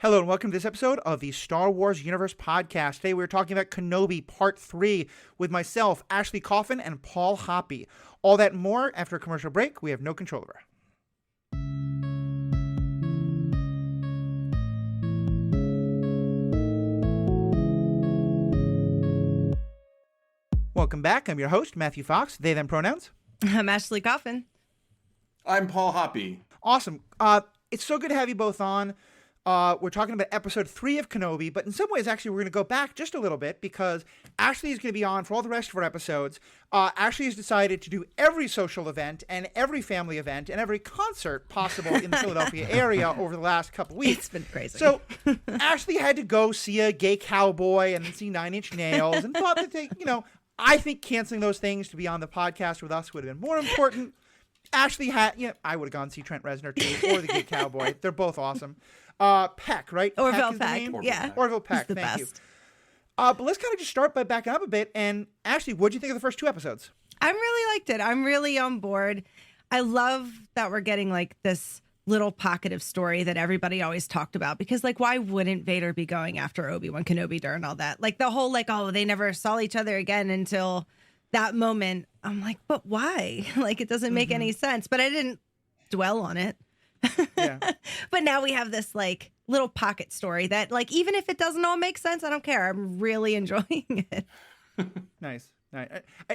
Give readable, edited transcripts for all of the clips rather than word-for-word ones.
Hello and welcome to this episode of the Star Wars Universe Podcast. Today we're talking about Kenobi Part 3 with myself, Ashley Coffin, and Paul Hoppy. All that and more after a commercial break we have no control over. Welcome back. I'm your host, Matthew Fox. They, them pronouns. I'm Ashley Coffin. I'm Paul Hoppy. Awesome. It's so good to have you both on. We're talking about episode 3 of Kenobi, but in some ways, actually, we're going to go back just a little bit because Ashley is going to be on for all the rest of our episodes. Ashley has decided to do every social event and every family event and every concert possible in the Philadelphia area over the last couple weeks. It's been crazy. So Ashley had to go see a gay cowboy and then see Nine Inch Nails and thought that I think canceling those things to be on the podcast with us would have been more important. Ashley had, I would have gone to see Trent Reznor too, or the gay cowboy. They're both awesome. Peck, right? Orville Peck, yeah. Orville Peck, the thank best. you. But let's kind of just start by backing up a bit. And Ashley, what did you think of the first 2 episodes? I really liked it. I'm really on board. I love that we're getting like this little pocket of story that everybody always talked about, because like, why wouldn't Vader be going after Obi-Wan Kenobi during all that? Like the whole they never saw each other again until that moment. I'm like, but why? Like, it doesn't make any sense. But I didn't dwell on it. Yeah. But now we have this like little pocket story that like, even if it doesn't all make sense, I don't care. I'm really enjoying it. Nice.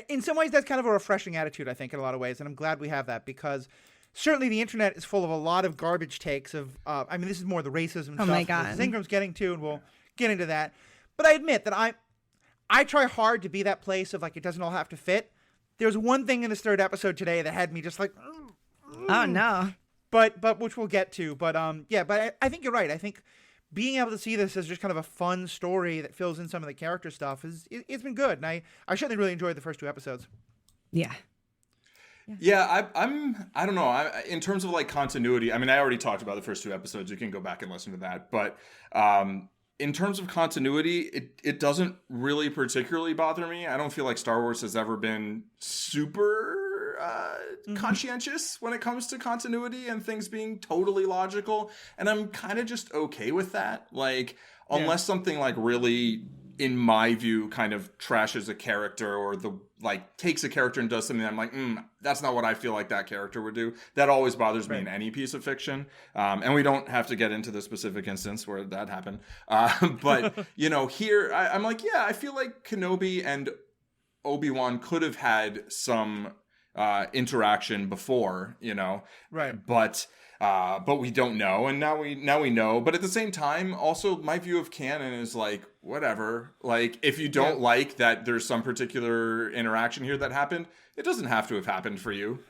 In some ways, that's kind of a refreshing attitude, I think, in a lot of ways. And I'm glad we have that, because certainly the internet is full of a lot of garbage takes of, this is more the racism stuff my God. Moses Ingram's getting to, and we'll get into that. But I admit that I try hard to be that place of like, it doesn't all have to fit. There's one thing in this 3rd episode today that had me just like, oh no. But which we'll get to. But I think you're right. I think being able to see this as just kind of a fun story that fills in some of the character stuff it's been good. And I certainly really enjoyed the first 2 episodes. Yeah. Yeah, I don't know. In terms of like continuity, I mean, I already talked about the first 2 episodes. You can go back and listen to that. But in terms of continuity, it doesn't really particularly bother me. I don't feel like Star Wars has ever been super conscientious when it comes to continuity and things being totally logical. And I'm kind of just okay with that. Like, unless something like really, in my view, kind of trashes a character or takes a character and does something that I'm like, that's not what I feel like that character would do. That always bothers me in any piece of fiction. And we don't have to get into the specific instance where that happened. But, here I'm like, I feel like Kenobi and Obi-Wan could have had some interaction before, right? But we don't know, and now we know. But at the same time, also my view of canon is like, whatever. Like, if you don't like that there's some particular interaction here that happened, it doesn't have to have happened for you,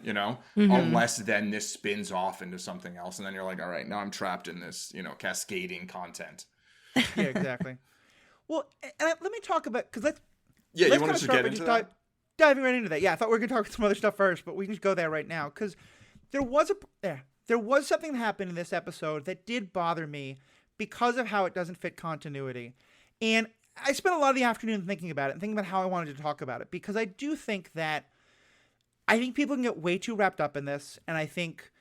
unless then this spins off into something else, and then you're like, all right, now I'm trapped in this, cascading content. Yeah, exactly. Well, and let me talk about, because let's you wanted to get into that? Diving right into that. Yeah, I thought we were going to talk about some other stuff first, but we can just go there right now, because there was something that happened in this episode that did bother me because of how it doesn't fit continuity. And I spent a lot of the afternoon thinking about it and thinking about how I wanted to talk about it, because I do think people can get way too wrapped up in this. And I think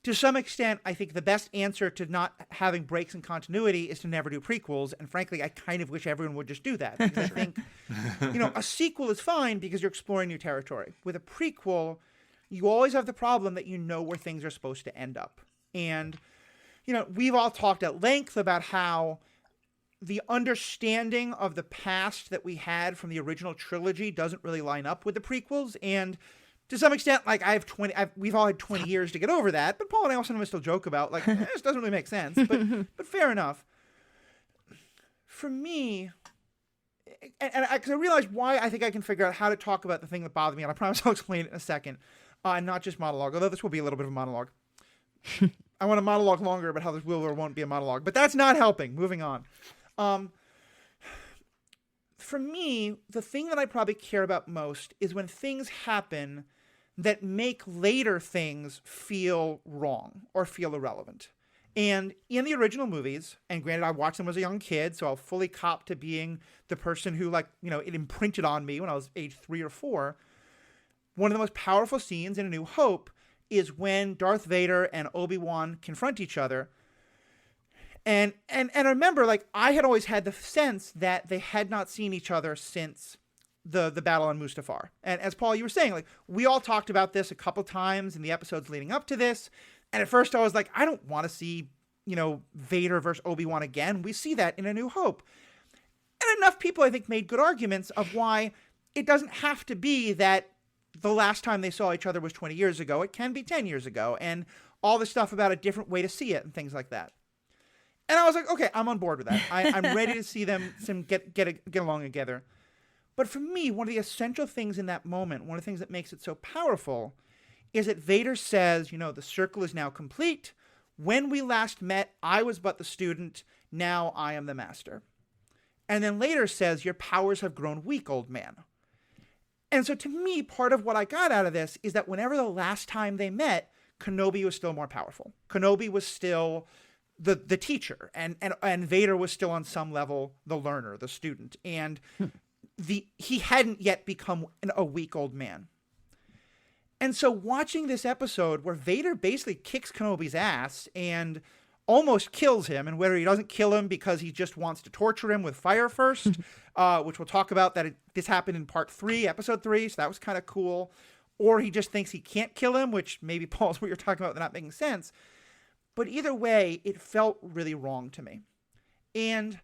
to some extent, the best answer to not having breaks in continuity is to never do prequels. And frankly, I kind of wish everyone would just do that. Because I think, a sequel is fine because you're exploring new territory. With a prequel, you always have the problem that you know where things are supposed to end up. And, we've all talked at length about how the understanding of the past that we had from the original trilogy doesn't really line up with the prequels. And to some extent, like, we've all had 20 years to get over that. But Paul and I also still joke about, like, this doesn't really make sense. But fair enough. For me, because I realized why I think I can figure out how to talk about the thing that bothered me, and I promise I'll explain it in a second. And not just monologue, although this will be a little bit of a monologue. I want to monologue longer about how this will or won't be a monologue, but that's not helping. Moving on. For me, the thing that I probably care about most is when things happen that make later things feel wrong or feel irrelevant. And in the original movies, and granted I watched them as a young kid, so I'll fully cop to being the person who, like, it imprinted on me when I was age 3 or 4. One of the most powerful scenes in A New Hope is when Darth Vader and Obi-Wan confront each other. And I remember, like, I had always had the sense that they had not seen each other since the battle on Mustafar. And as Paul, you were saying, like, we all talked about this a couple times in the episodes leading up to this. And at first I was like, I don't want to see, Vader versus Obi-Wan again. We see that in A New Hope. And enough people, I think, made good arguments of why it doesn't have to be that the last time they saw each other was 20 years ago. It can be 10 years ago. And all the stuff about a different way to see it and things like that. And I was like, okay, I'm on board with that. I'm ready to see them get along together. But for me, one of the essential things in that moment, one of the things that makes it so powerful, is that Vader says, the circle is now complete. When we last met, I was but the student. Now I am the master. And then later says, your powers have grown weak, old man. And so to me, part of what I got out of this is that whenever the last time they met, Kenobi was still more powerful. Kenobi was still the teacher, and Vader was still on some level the learner, the student, and he hadn't yet become a weak old man. And so watching this episode where Vader basically kicks Kenobi's ass and almost kills him, and whether he doesn't kill him because he just wants to torture him with fire first, which we'll talk about this happened in episode 3, so that was kind of cool, or he just thinks he can't kill him, which maybe, Paul's what you're talking about, not making sense. But either way, it felt really wrong to me. And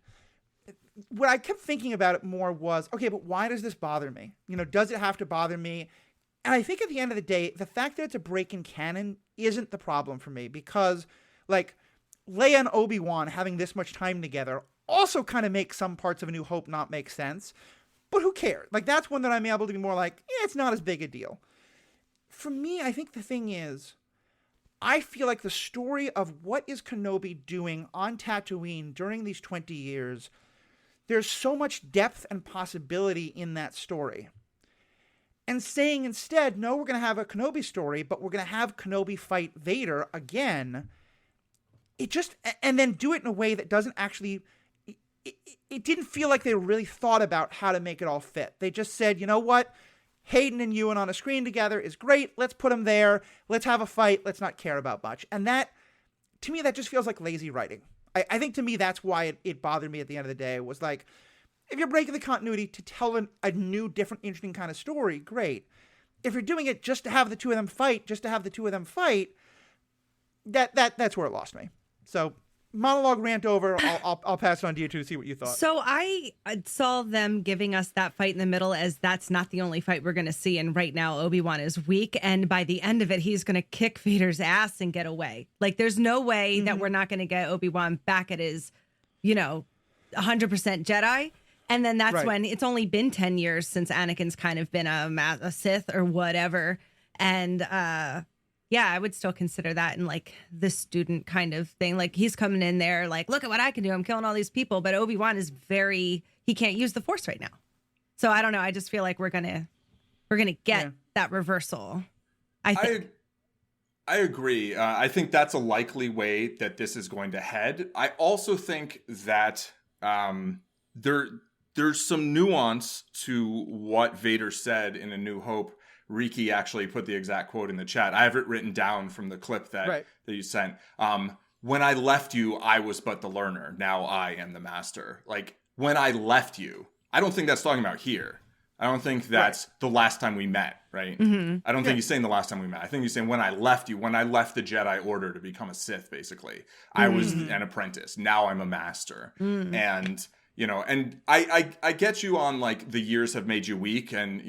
what I kept thinking about it more was, okay, but why does this bother me? Does it have to bother me? And I think at the end of the day, the fact that it's a break in canon isn't the problem for me, because, like, Leia and Obi-Wan having this much time together also kind of makes some parts of A New Hope not make sense. But who cares? Like, that's one that I'm able to be more like, it's not as big a deal. For me, I think the thing is, I feel like the story of what is Kenobi doing on Tatooine during these 20 years, there's so much depth and possibility in that story. And saying instead, no, we're going to have a Kenobi story, but we're going to have Kenobi fight Vader again, and then do it in a way that doesn't actually, it didn't feel like they really thought about how to make it all fit. They just said, you know what? Hayden and Ewan on a screen together is great. Let's put them there. Let's have a fight. Let's not care about much. And that, to me, that just feels like lazy writing. I think to me, that's why it bothered me at the end of the day, was like, if you're breaking the continuity to tell a new, different, interesting kind of story, great. If you're doing it just to have the two of them fight, that's where it lost me. So monologue rant over. I'll pass it on to you two to see what you thought. So I saw them giving us that fight in the middle as that's not the only fight we're going to see. And right now, Obi-Wan is weak. And by the end of it, he's going to kick Vader's ass and get away. Like, there's no way that we're not going to get Obi-Wan back at his, 100% Jedi. And then that's when it's only been 10 years since Anakin's kind of been a Sith or whatever. And, yeah, I would still consider that in like the student kind of thing. Like, he's coming in there like, look at what I can do. I'm killing all these people. But Obi-Wan is he can't use the Force right now. So I don't know. I just feel like we're gonna get that reversal. I think. I agree. I think that's a likely way that this is going to head. I also think that there's some nuance to what Vader said in A New Hope. Riki actually put the exact quote in the chat. I have it written down from the clip that you sent. When I left you, I was but the learner. Now I am the master. Like, when I left you, I don't think that's talking about here. I don't think that's the last time we met, right? Mm-hmm. I don't think he's saying the last time we met. I think he's saying when I left you, when I left the Jedi Order to become a Sith, basically. I was an apprentice. Now I'm a master. And... and I get you on, like, the years have made you weak. And,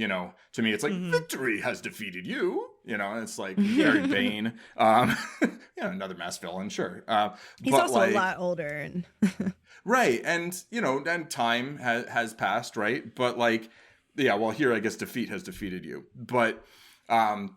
to me, it's like, victory has defeated you. It's like very vain. Another mass villain, sure. He's also like, a lot older. And right. And, and time has passed, right? But, like, yeah, well, here, I guess defeat has defeated you. But, I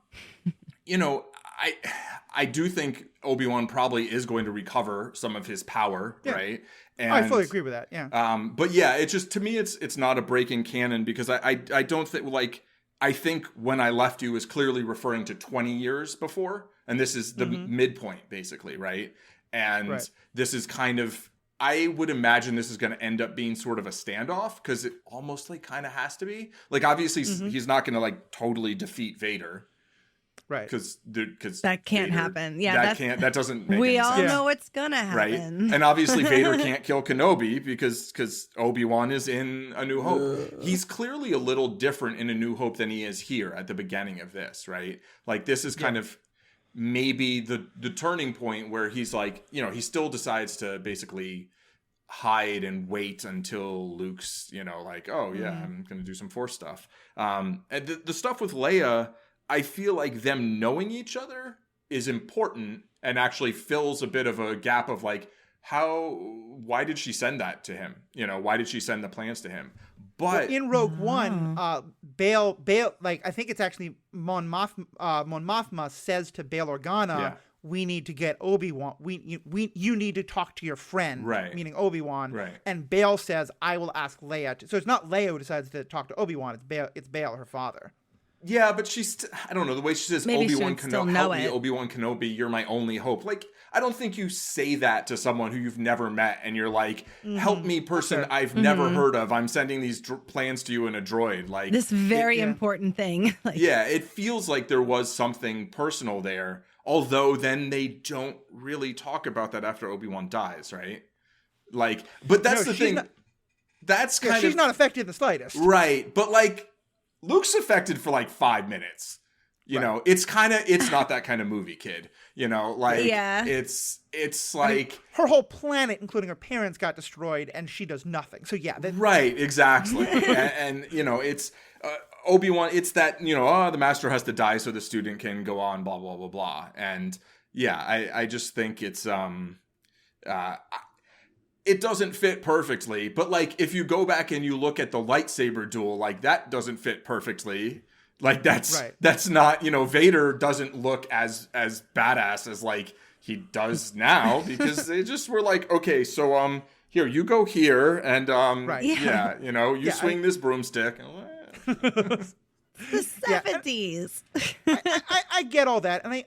do think Obi-Wan probably is going to recover some of his power, right? And, I fully agree with that. Yeah. But yeah, it's just, to me, it's not a break in canon, because I don't think, like, I think when I left you is clearly referring to 20 years before, and this is the midpoint, basically, right? And this is kind of, I would imagine this is going to end up being sort of a standoff, because it almost, like, kind of has to be. Like, obviously, he's not going to, like, totally defeat Vader. Right. Because that can't happen. Yeah, that doesn't make we any all sense. know what's gonna Right. happen. And obviously Vader can't kill Kenobi because Obi-Wan is in A New Hope. He's clearly a little different in A New Hope than he is here at the beginning of this, right? Like this is kind of maybe the turning point where he's like, you know, he still decides to basically hide and wait until Luke's, you know, like, oh yeah, I'm going to do some Force stuff. And the stuff with Leia, I feel like them knowing each other is important and actually fills a bit of a gap of like, why did she send that to him? You know, why did she send the plans to him? But in Rogue One, Bail, like I think it's actually Mon Mothma says to Bail Organa, we need to get Obi-Wan. You need to talk to your friend, right? Meaning Obi-Wan. Right. And Bail says, I will ask Leia. So it's not Leia who decides to talk to Obi-Wan. It's Bail, her father. Yeah, but she's, I don't know, the way she says, Maybe Obi-Wan Kenobi, help me, it. Obi-Wan Kenobi, you're my only hope. Like, I don't think you say that to someone who you've never met and you're like, help me, person I've never heard of. I'm sending these plans to you in a droid. Like this very important thing. Like, yeah, it feels like there was something personal there. Although then they don't really talk about that after Obi-Wan dies, right? Like, but that's the thing. That's kind of... She's not affected in the slightest. Right, but like, Luke's affected for like 5 minutes. You know, it's not that kind of movie, kid. You know, like, it's like... I mean, her whole planet, including her parents, got destroyed, and she does nothing. So yeah. Right, exactly. and, you know, it's... Obi-Wan, it's that, you know, the master has to die so the student can go on, blah, blah, blah, blah. And yeah, I just think it's... it doesn't fit perfectly, but like if you go back and you look at the lightsaber duel, like that doesn't fit perfectly. Like that's not, you know, Vader doesn't look as badass as like he does now because they just were like, okay, so here you go here and yeah, you know, you swing this broomstick. The 70s. I get all that, and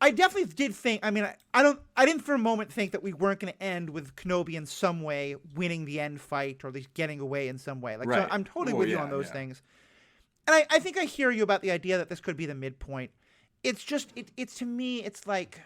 I definitely did think. I mean, I didn't for a moment think that we weren't going to end with Kenobi in some way winning the end fight, or at least getting away in some way. Like, so I'm totally with you on those things. And I think I hear you about the idea that this could be the midpoint. It's just it's to me, it's like,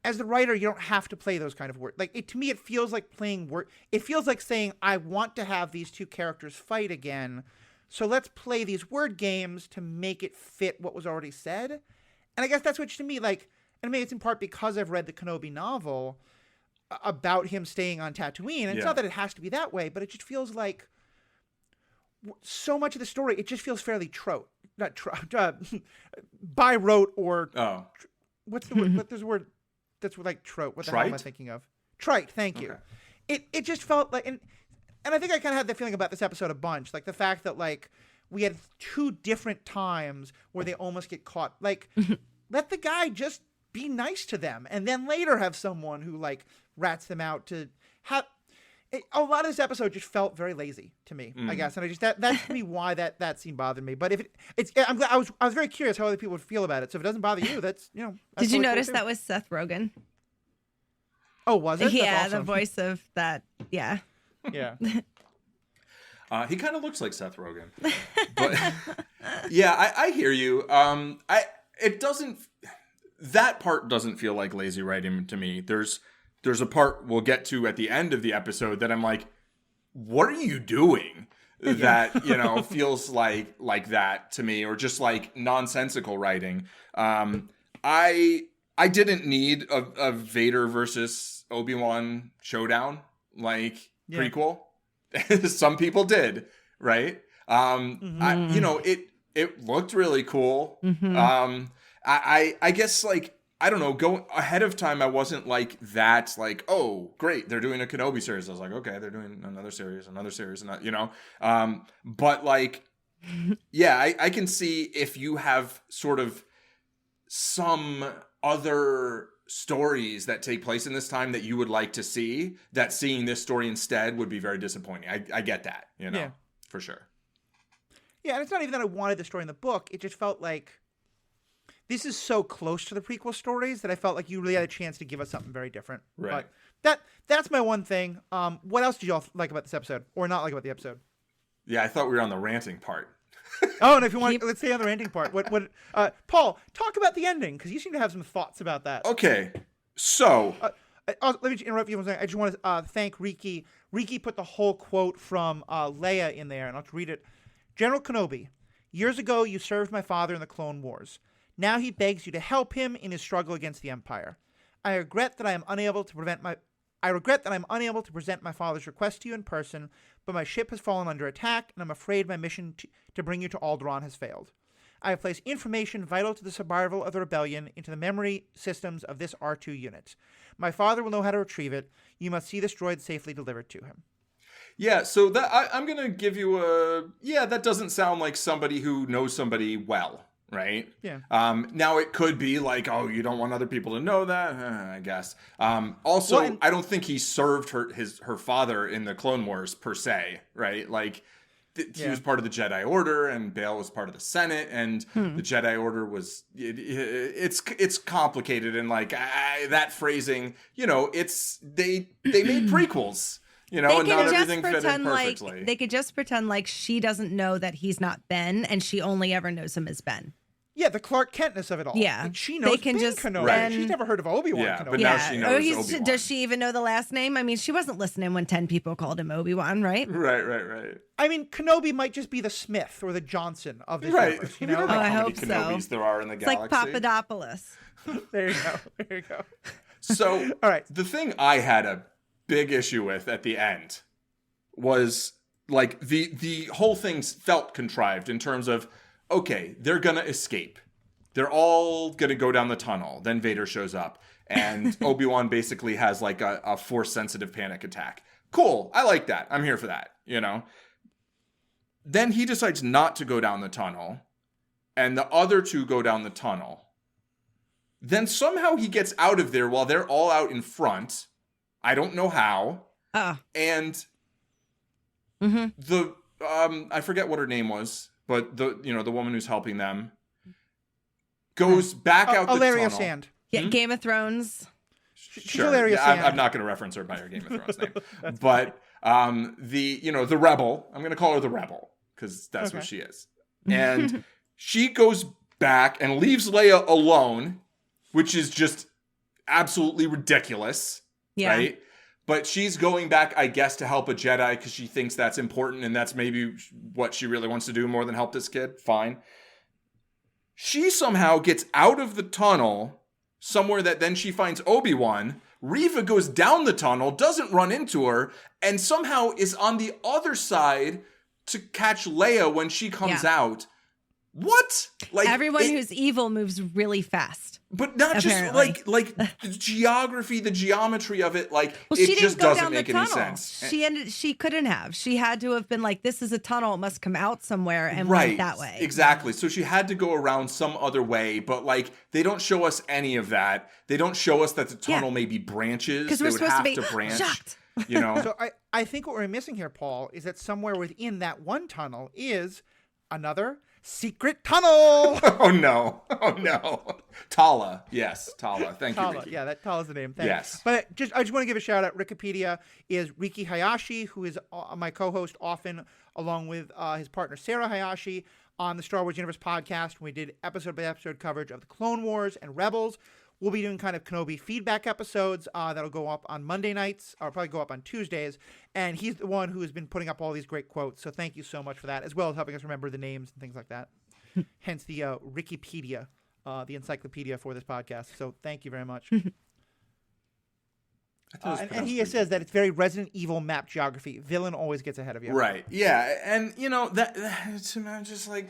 as the writer, you don't have to play those kind of words. Like to me, it feels like playing word. It feels like saying, I want to have these two characters fight again. So let's play these word games to make it fit what was already said. And I guess that's what to me, like, and maybe it's in part because I've read the Kenobi novel about him staying on Tatooine. And it's not that it has to be that way, but it just feels like so much of the story, it just feels fairly by rote or what's the word? But there's a word that's like trope. What the hell am I thinking of? Trite. Thank you. It just felt like, and I think I kind of had the feeling about this episode a bunch, like the fact that like we had two different times where they almost get caught. Like, let the guy just be nice to them, and then later have someone who like rats them out to have. A lot of this episode just felt very lazy to me, I guess, and I just that's to me why that scene bothered me. But if I'm glad I was very curious how other people would feel about it. So if it doesn't bother you, that's Did you totally notice cool that was Seth Rogen? Oh, was it? Yeah, That's awesome. the voice of that. Yeah. Yeah. He kind of looks like Seth Rogen, but yeah, I hear you. That part doesn't feel like lazy writing to me. There's a part we'll get to at the end of the episode that I'm like, what are you doing? That, you know, feels like that to me, or just like nonsensical writing. I didn't need a Vader versus Obi-Wan showdown, like prequel. Some people did, right? It looked really cool. I guess like, I don't know, going ahead of time, I wasn't like that, like, oh, great, they're doing a Kenobi series. I was like, okay, they're doing another series, and you know. But like, yeah, I can see if you have sort of some other stories that take place in this time that you would like to see, that seeing this story instead would be very disappointing. I get that, you know, for sure. Yeah, and it's not even that I wanted the story in the book. It just felt like this is so close to the prequel stories that I felt like you really had a chance to give us something very different. Right. But that's my one thing. What else did y'all like about this episode, or not like about the episode? Yeah, I thought we were on the ranting part. Oh, and if you want, let's stay on the ending part. Paul, talk about the ending, because you seem to have some thoughts about that. Okay, so Let me interrupt you for a second. I just want to thank Riki. Riki put the whole quote from Leia in there, and I'll read it. General Kenobi, years ago you served my father in the Clone Wars. Now he begs you to help him in his struggle against the Empire. I regret that I am unable to present my father's request to you in person, but my ship has fallen under attack, and I'm afraid my mission to bring you to Alderaan has failed. I have placed information vital to the survival of the rebellion into the memory systems of this R2 unit. My father will know how to retrieve it. You must see this droid safely delivered to him. Yeah, so that I'm going to give you that doesn't sound like somebody who knows somebody well, right? Yeah. Now it could be like, oh, you don't want other people to know that, I guess. Also, I don't think he served her father in the Clone Wars per se, right? Like, he was part of the Jedi Order, and Bail was part of the Senate, and the Jedi Order was it's complicated, and like that phrasing, they made prequels. And not everything fit in perfectly. They could just pretend like she doesn't know that he's not Ben, and she only ever knows him as Ben. Yeah, the Clark Kentness of it all. Yeah. Like, she knows Ben Kenobi. Right. She's never heard of Obi-Wan Kenobi. But now she knows Obi-Wan. Does she even know the last name? I mean, she wasn't listening when 10 people called him Obi-Wan, right? Right. I mean, Kenobi might just be the Smith or the Johnson of this universe, We don't know I how hope many Kenobis there are in the galaxy. It's like Papadopoulos. There you go. So, all right. The thing I had a big issue with at the end was like the whole thing felt contrived in terms of, okay, they're gonna escape. They're all going to go down the tunnel. Then Vader shows up. And Obi-Wan basically has like a Force-sensitive panic attack. Cool. I like that. I'm here for that, Then he decides not to go down the tunnel. And the other two go down the tunnel. Then somehow he gets out of there while they're all out in front. I don't know how. And the I forget what her name was. But the woman who's helping them goes back out the Ilaria tunnel. Sand. Yeah, Game of Thrones. Sure. Ilaria Sand. I'm not going to reference her by her Game of Thrones name. But the rebel, I'm going to call her the rebel because that's what she is. And she goes back and leaves Leia alone, which is just absolutely ridiculous. Yeah. Right? But she's going back, I guess, to help a Jedi because she thinks that's important and that's maybe what she really wants to do more than help this kid. Fine. She somehow gets out of the tunnel somewhere that then she finds Obi-Wan. Reva goes down the tunnel, doesn't run into her, and somehow is on the other side to catch Leia when she comes out. What? Like everyone who's evil moves really fast. But not apparently. Just like the geography, the geometry of it, like it just doesn't make any sense. She couldn't have. She had to have been like, this is a tunnel, it must come out somewhere, and went that way. Exactly. So she had to go around some other way, but like they don't show us any of that. They don't show us that the tunnel maybe branches. Because we're supposed to be branch. Shocked. So I think what we're missing here, Paul, is that somewhere within that one tunnel is another secret tunnel. Oh no. Tala. Yes, Tala. Thank you, Riki. Yeah, Tala's the name. Thanks. Yes. But I just want to give a shout out. Wikipedia is Riki Hayashi, who is my co-host often, along with his partner Sarah Hayashi, on the Star Wars Universe podcast. We did episode by episode coverage of the Clone Wars and Rebels. We'll be doing kind of Kenobi feedback episodes that'll go up on Monday nights, or probably go up on Tuesdays. And he's the one who has been putting up all these great quotes. So thank you so much for that, as well as helping us remember the names and things like that. Hence the Wikipedia, the encyclopedia for this podcast. So thank you very much. And he says that it's very Resident Evil map geography. Villain always gets ahead of you. Right. Yeah. And, I'm just like,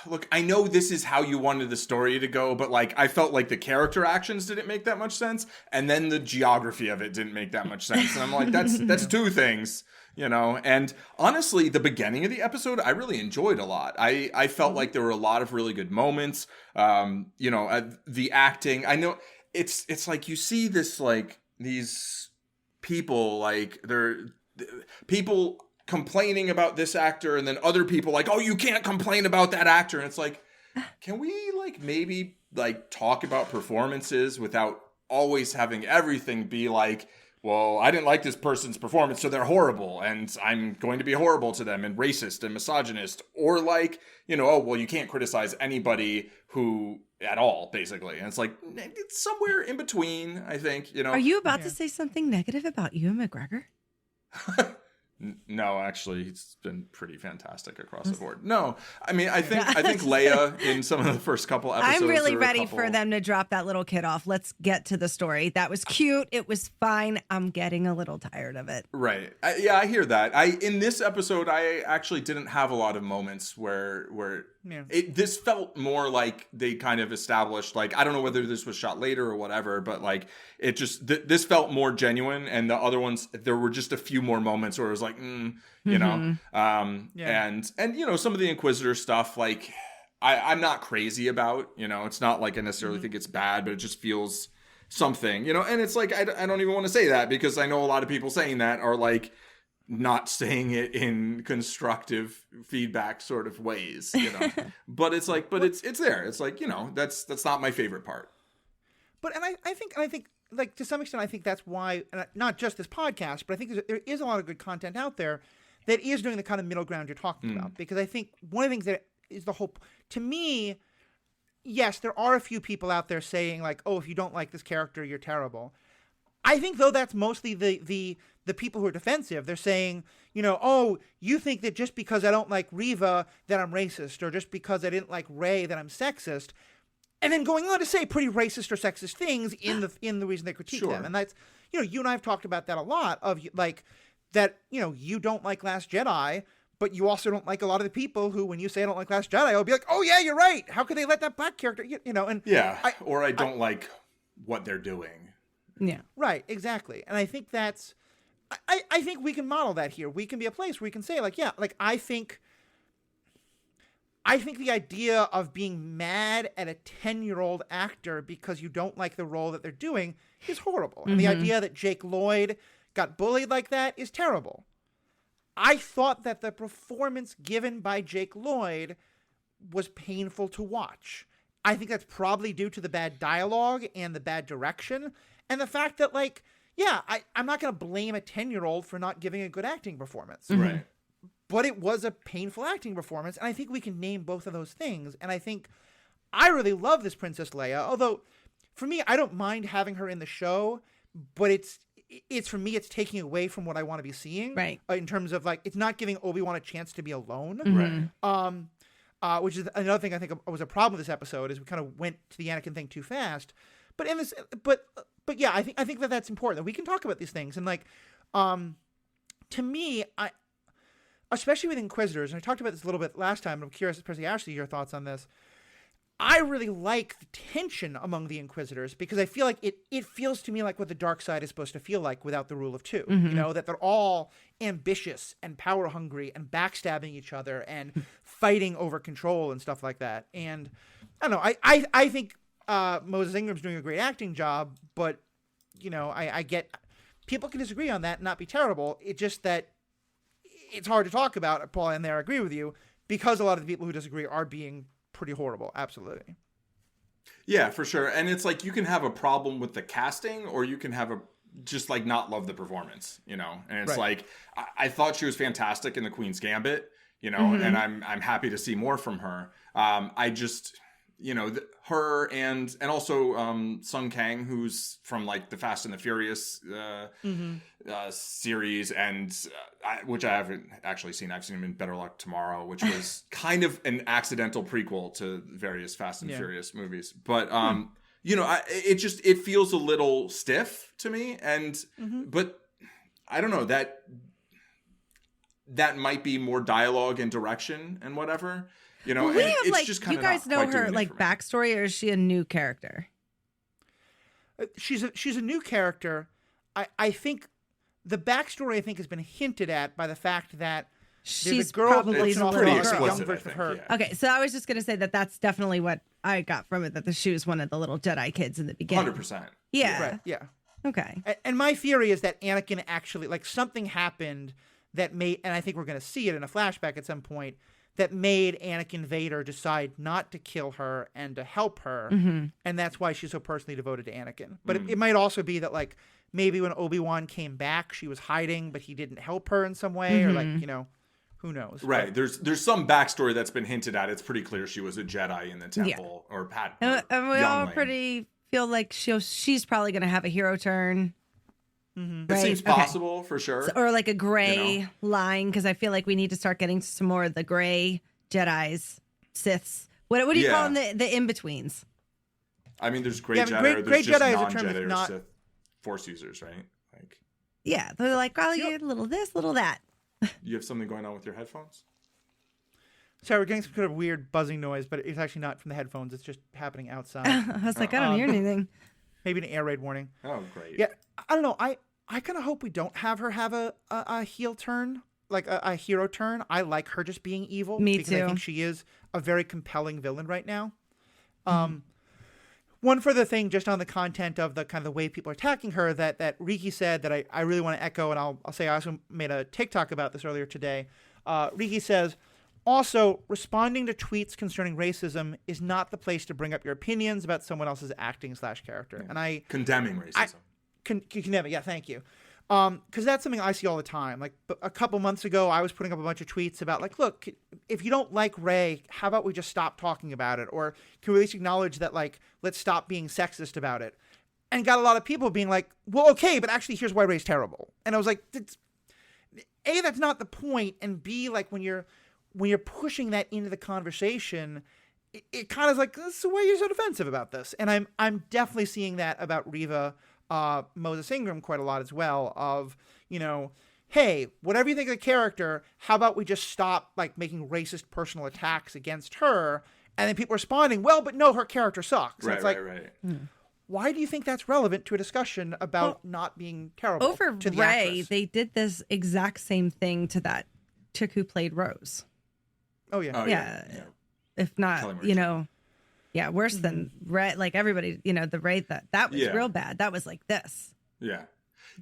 look, I know this is how you wanted the story to go, but like I felt like the character actions didn't make that much sense, and then the geography of it didn't make that much sense. And I'm like, that's two things, And honestly, the beginning of the episode I really enjoyed a lot. I felt like there were a lot of really good moments. The acting. I know it's like you see this like these people like they're people complaining about this actor, and then other people like, oh, you can't complain about that actor. And it's like, can we like maybe like talk about performances without always having everything be like well, I didn't like this person's performance, so they're horrible, and I'm going to be horrible to them and racist and misogynist. Or like, oh, well, you can't criticize anybody who at all, basically. And it's like, it's somewhere in between, I think, Are you about to say something negative about Ewan McGregor? No, actually, he's been pretty fantastic across the board. No, I mean, I think Leia in some of the first couple episodes. I'm really ready for them to drop that little kid off. Let's get to the story. That was cute. It was fine. I'm getting a little tired of it. Right. I hear that. In this episode, I actually didn't have a lot of moments where this felt more like they kind of established, like, I don't know whether this was shot later or whatever, but like it just this felt more genuine, and the other ones, there were just a few more moments where it was like, and some of the Inquisitor stuff, like I'm not crazy about, it's not like I necessarily think it's bad, but it just feels something, and it's like, I don't even want to say that, because I know a lot of people saying that are like not saying it in constructive feedback sort of ways, but it's like, but it's there. It's like, that's not my favorite part. But, and I think like to some extent, I think that's why, not just this podcast, but I think there is a lot of good content out there that is doing the kind of middle ground you're talking about. Because I think one of the things that is the whole, to me, yes, there are a few people out there saying like, oh, if you don't like this character, you're terrible. I think, though, that's mostly the people who are defensive. They're saying, oh, you think that just because I don't like Reva that I'm racist, or just because I didn't like Rey that I'm sexist, and then going on to say pretty racist or sexist things in the reason they critique them. And that's, you and I have talked about that a lot, of like that, you don't like Last Jedi, but you also don't like a lot of the people who, when you say I don't like Last Jedi, I'll be like, oh yeah, you're right. How could they let that black character, and yeah, I don't like what they're doing. Yeah. Right, exactly. And I think that's, I think we can model that here. We can be a place where we can say like, yeah, like I think the idea of being mad at a 10-year-old actor because you don't like the role that they're doing is horrible. And the idea that Jake Lloyd got bullied like that is terrible. I thought that the performance given by Jake Lloyd was painful to watch. I think that's probably due to the bad dialogue and the bad direction, and the fact that, like, yeah, I'm not going to blame a 10-year-old for not giving a good acting performance. Right. But it was a painful acting performance, and I think we can name both of those things. And I think I really love this Princess Leia, although for me, I don't mind having her in the show, but it's for me, it's taking away from what I want to be seeing. Right. In terms of, like, it's not giving Obi-Wan a chance to be alone. Right. Which is another thing I think was a problem with this episode, is we kind of went to the Anakin thing too fast. But in this, but yeah, I think that that's important, that we can talk about these things. And like, to me, especially with Inquisitors, and I talked about this a little bit last time, and I'm curious, especially Ashley, your thoughts on this. I really like the tension among the Inquisitors, because I feel like it feels to me like what the dark side is supposed to feel like without the rule of two. That they're all ambitious and power hungry and backstabbing each other and fighting over control and stuff like that. And I don't know, I think Moses Ingram's doing a great acting job, but I get people can disagree on that and not be terrible. It's just that it's hard to talk about, Paul, and there I agree with you, because a lot of the people who disagree are being pretty horrible. Absolutely. Yeah, for sure. And it's like, you can have a problem with the casting, or you can have just like not love the performance, and it's right. Like, I thought she was fantastic in the Queen's Gambit, and I'm happy to see more from her. I just, her and also Sung Kang, who's from like the Fast and the Furious series, and which I haven't actually seen. I've seen him in Better Luck Tomorrow, which was kind of an accidental prequel to various Fast and Furious movies. But it feels a little stiff to me, and but I don't know, that might be more dialogue and direction and whatever. Well, and it's like, just kind you of guys know her like backstory, or is she a new character? She's a new character. I think the backstory has been hinted at by the fact that she's a girl probably the pretty girl, explicit, young version of her. Yeah. Okay, so I was just gonna say that's definitely what I got from it. That she was one of the little Jedi kids in the beginning. 100%. Yeah. Right. Yeah. Okay. And my theory is that Anakin actually, like, something happened that made, and I think we're going to see it in a flashback at some point, that made Anakin Vader decide not to kill her and to help her. And that's why she's so personally devoted to Anakin. But it might also be that, like, maybe when Obi-Wan came back, she was hiding, but he didn't help her in some way, or like, who knows? Right. There's some backstory that's been hinted at. It's pretty clear she was a Jedi in the temple, or Pat. And we all youngling. pretty feel like she's probably going to have a hero turn. It Right? seems possible for sure. Or like a gray line, because I feel like we need to start getting some more of the gray Jedis, Siths. What do you call them? The in-betweens? I mean, there's gray Yeah, Jedi, gray- or gray there's just Jedi is a term non-Jedi that's or not- Sith Force users, right? Like, Yeah, they're like, oh, you get a little this, little that. you have something going on with your headphones? Sorry, we're getting some kind of weird buzzing noise, but it's actually not from the headphones. It's just happening outside. I was like, I don't hear anything. Maybe an air raid warning. Oh, great. Yeah, I don't know. I kind of hope we don't have her have a heel turn, like a hero turn. I like her just being evil. Me because too. I think she is a very compelling villain right now. One further thing, just on the content of the kind of the way people are attacking her, that Riki said that I really want to echo, and I'll say I also made a TikTok about this earlier today. Riki says, also, responding to tweets concerning racism is not the place to bring up your opinions about someone else's acting/character. And I Condemning racism. condemn it. Yeah, thank you. Because that's something I see all the time. Like a couple months ago, I was putting up a bunch of tweets about like, look, if you don't like Rey, how about we just stop talking about it? Or can we at least acknowledge that, like, let's stop being sexist about it? And got a lot of people being like, well, okay, but actually here's why Rey's terrible. And I was like, A, that's not the point. And B, like when you're pushing that into the conversation, it kind of is like, so why are you so defensive about this? And I'm definitely seeing that about Reva, Moses Ingram quite a lot as well, of, hey, whatever you think of the character, how about we just stop like making racist personal attacks against her? And then people responding, well, but no, her character sucks. And Right, it's like, right. why do you think that's relevant to a discussion about not being terrible? Over to the Rey, actress? they did this exact same thing to that chick who played Rose. Oh yeah. Oh, Yeah. yeah. If Kelly not, Marie worse than Rey. Like everybody, the Rey that was Yeah. real bad. That was like this. Yeah.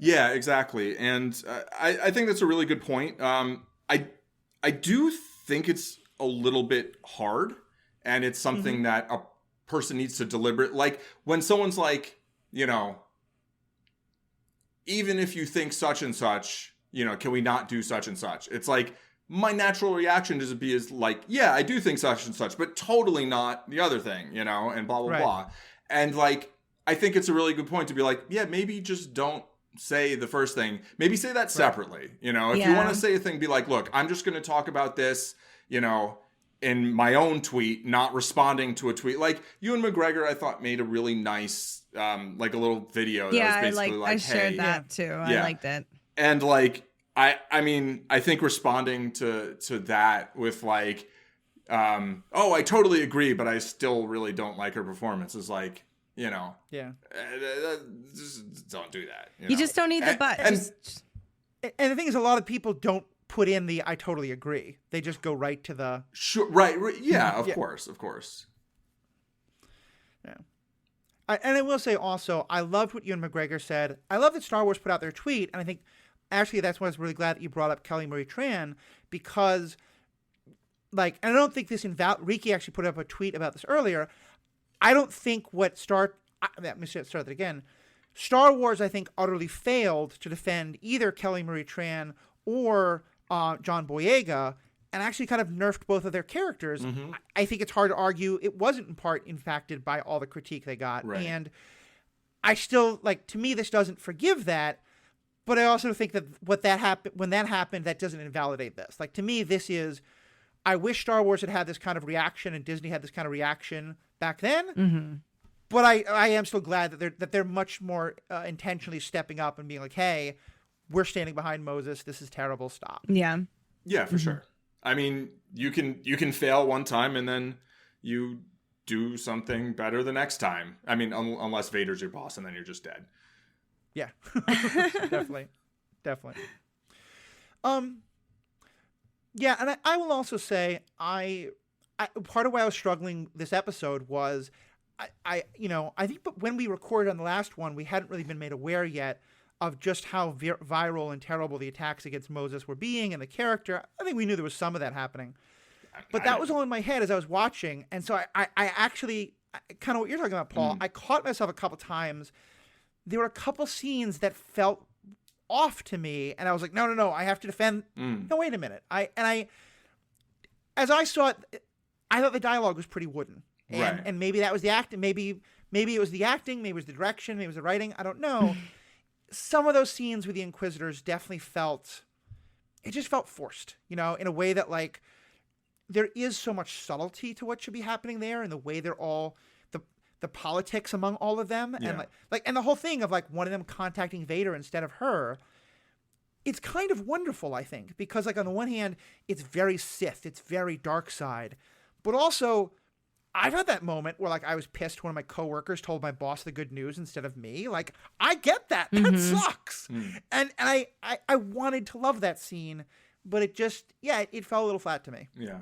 Yeah, exactly. And I think that's a really good point. I do think it's a little bit hard, and it's something that a person needs to deliberate. Like when someone's like, even if you think such and such, can we not do such and such? It's like, my natural reaction is like, yeah, I do think such and such, but totally not the other thing, and blah, blah, Right. blah. And like, I think it's a really good point to be like, yeah, maybe just don't say the first thing. Maybe say that separately. If you want to say a thing, be like, look, I'm just going to talk about this, in my own tweet, not responding to a tweet. Like Ewan McGregor, I thought made a really nice, like a little video. Yeah, that was basically I hey, shared that too. I liked it. and like, I mean, I think responding to that with like, oh, I totally agree, but I still really don't like her performance is like, Yeah. just don't do that. You just don't need the but. And, And the thing is, a lot of people don't put in the I totally agree. They just go right to the sure, right. Yeah, of course. Yeah. And I will say also, I loved what Ewan McGregor said. I love that Star Wars put out their tweet, and I think actually that's why I was really glad that you brought up Kelly Marie Tran, because, like, and I don't think this Riki actually put up a tweet about this earlier. I don't think let me start that again. Star Wars, I think, utterly failed to defend either Kelly Marie Tran or John Boyega, and actually kind of nerfed both of their characters. I think it's hard to argue it wasn't in part impacted by all the critique they got. Right. And I still, like, to me, this doesn't forgive that, but I also think that when that happened, that doesn't invalidate this. Like, to me, this is, I wish Star Wars had this kind of reaction and Disney had this kind of reaction back then. But I am still glad that they're much more intentionally stepping up and being like, hey, we're standing behind Moses. This is terrible. Stop. Yeah. Yeah, for sure. I mean, you can fail one time and then you do something better the next time. I mean, unless Vader's your boss and then you're just dead. Yeah, definitely. Yeah, and I will also say I part of why I was struggling this episode was I think when we recorded on the last one, we hadn't really been made aware yet of just how viral and terrible the attacks against Moses were being and the character. I think we knew there was some of that happening. But that was all in my head as I was watching. And so I actually, kind of what you're talking about, Paul, I caught myself a couple times there were a couple scenes that felt off to me, and I was like, no, I have to defend. No, wait a minute. As I saw it, I thought the dialogue was pretty wooden, and maybe that was the acting. Maybe it was the acting. Maybe it was the direction. Maybe it was the writing. I don't know. Some of those scenes with the Inquisitors definitely felt forced, in a way that like there is so much subtlety to what should be happening there, and the way they're all the politics among all of them, and and the whole thing of like one of them contacting Vader instead of her. It's kind of wonderful, I think, because like on the one hand, it's very Sith, it's very dark side, but also I've had that moment where like I was pissed when one of my coworkers told my boss the good news instead of me. Like I get that. That sucks. And I wanted to love that scene, but it just, it fell a little flat to me. Yeah.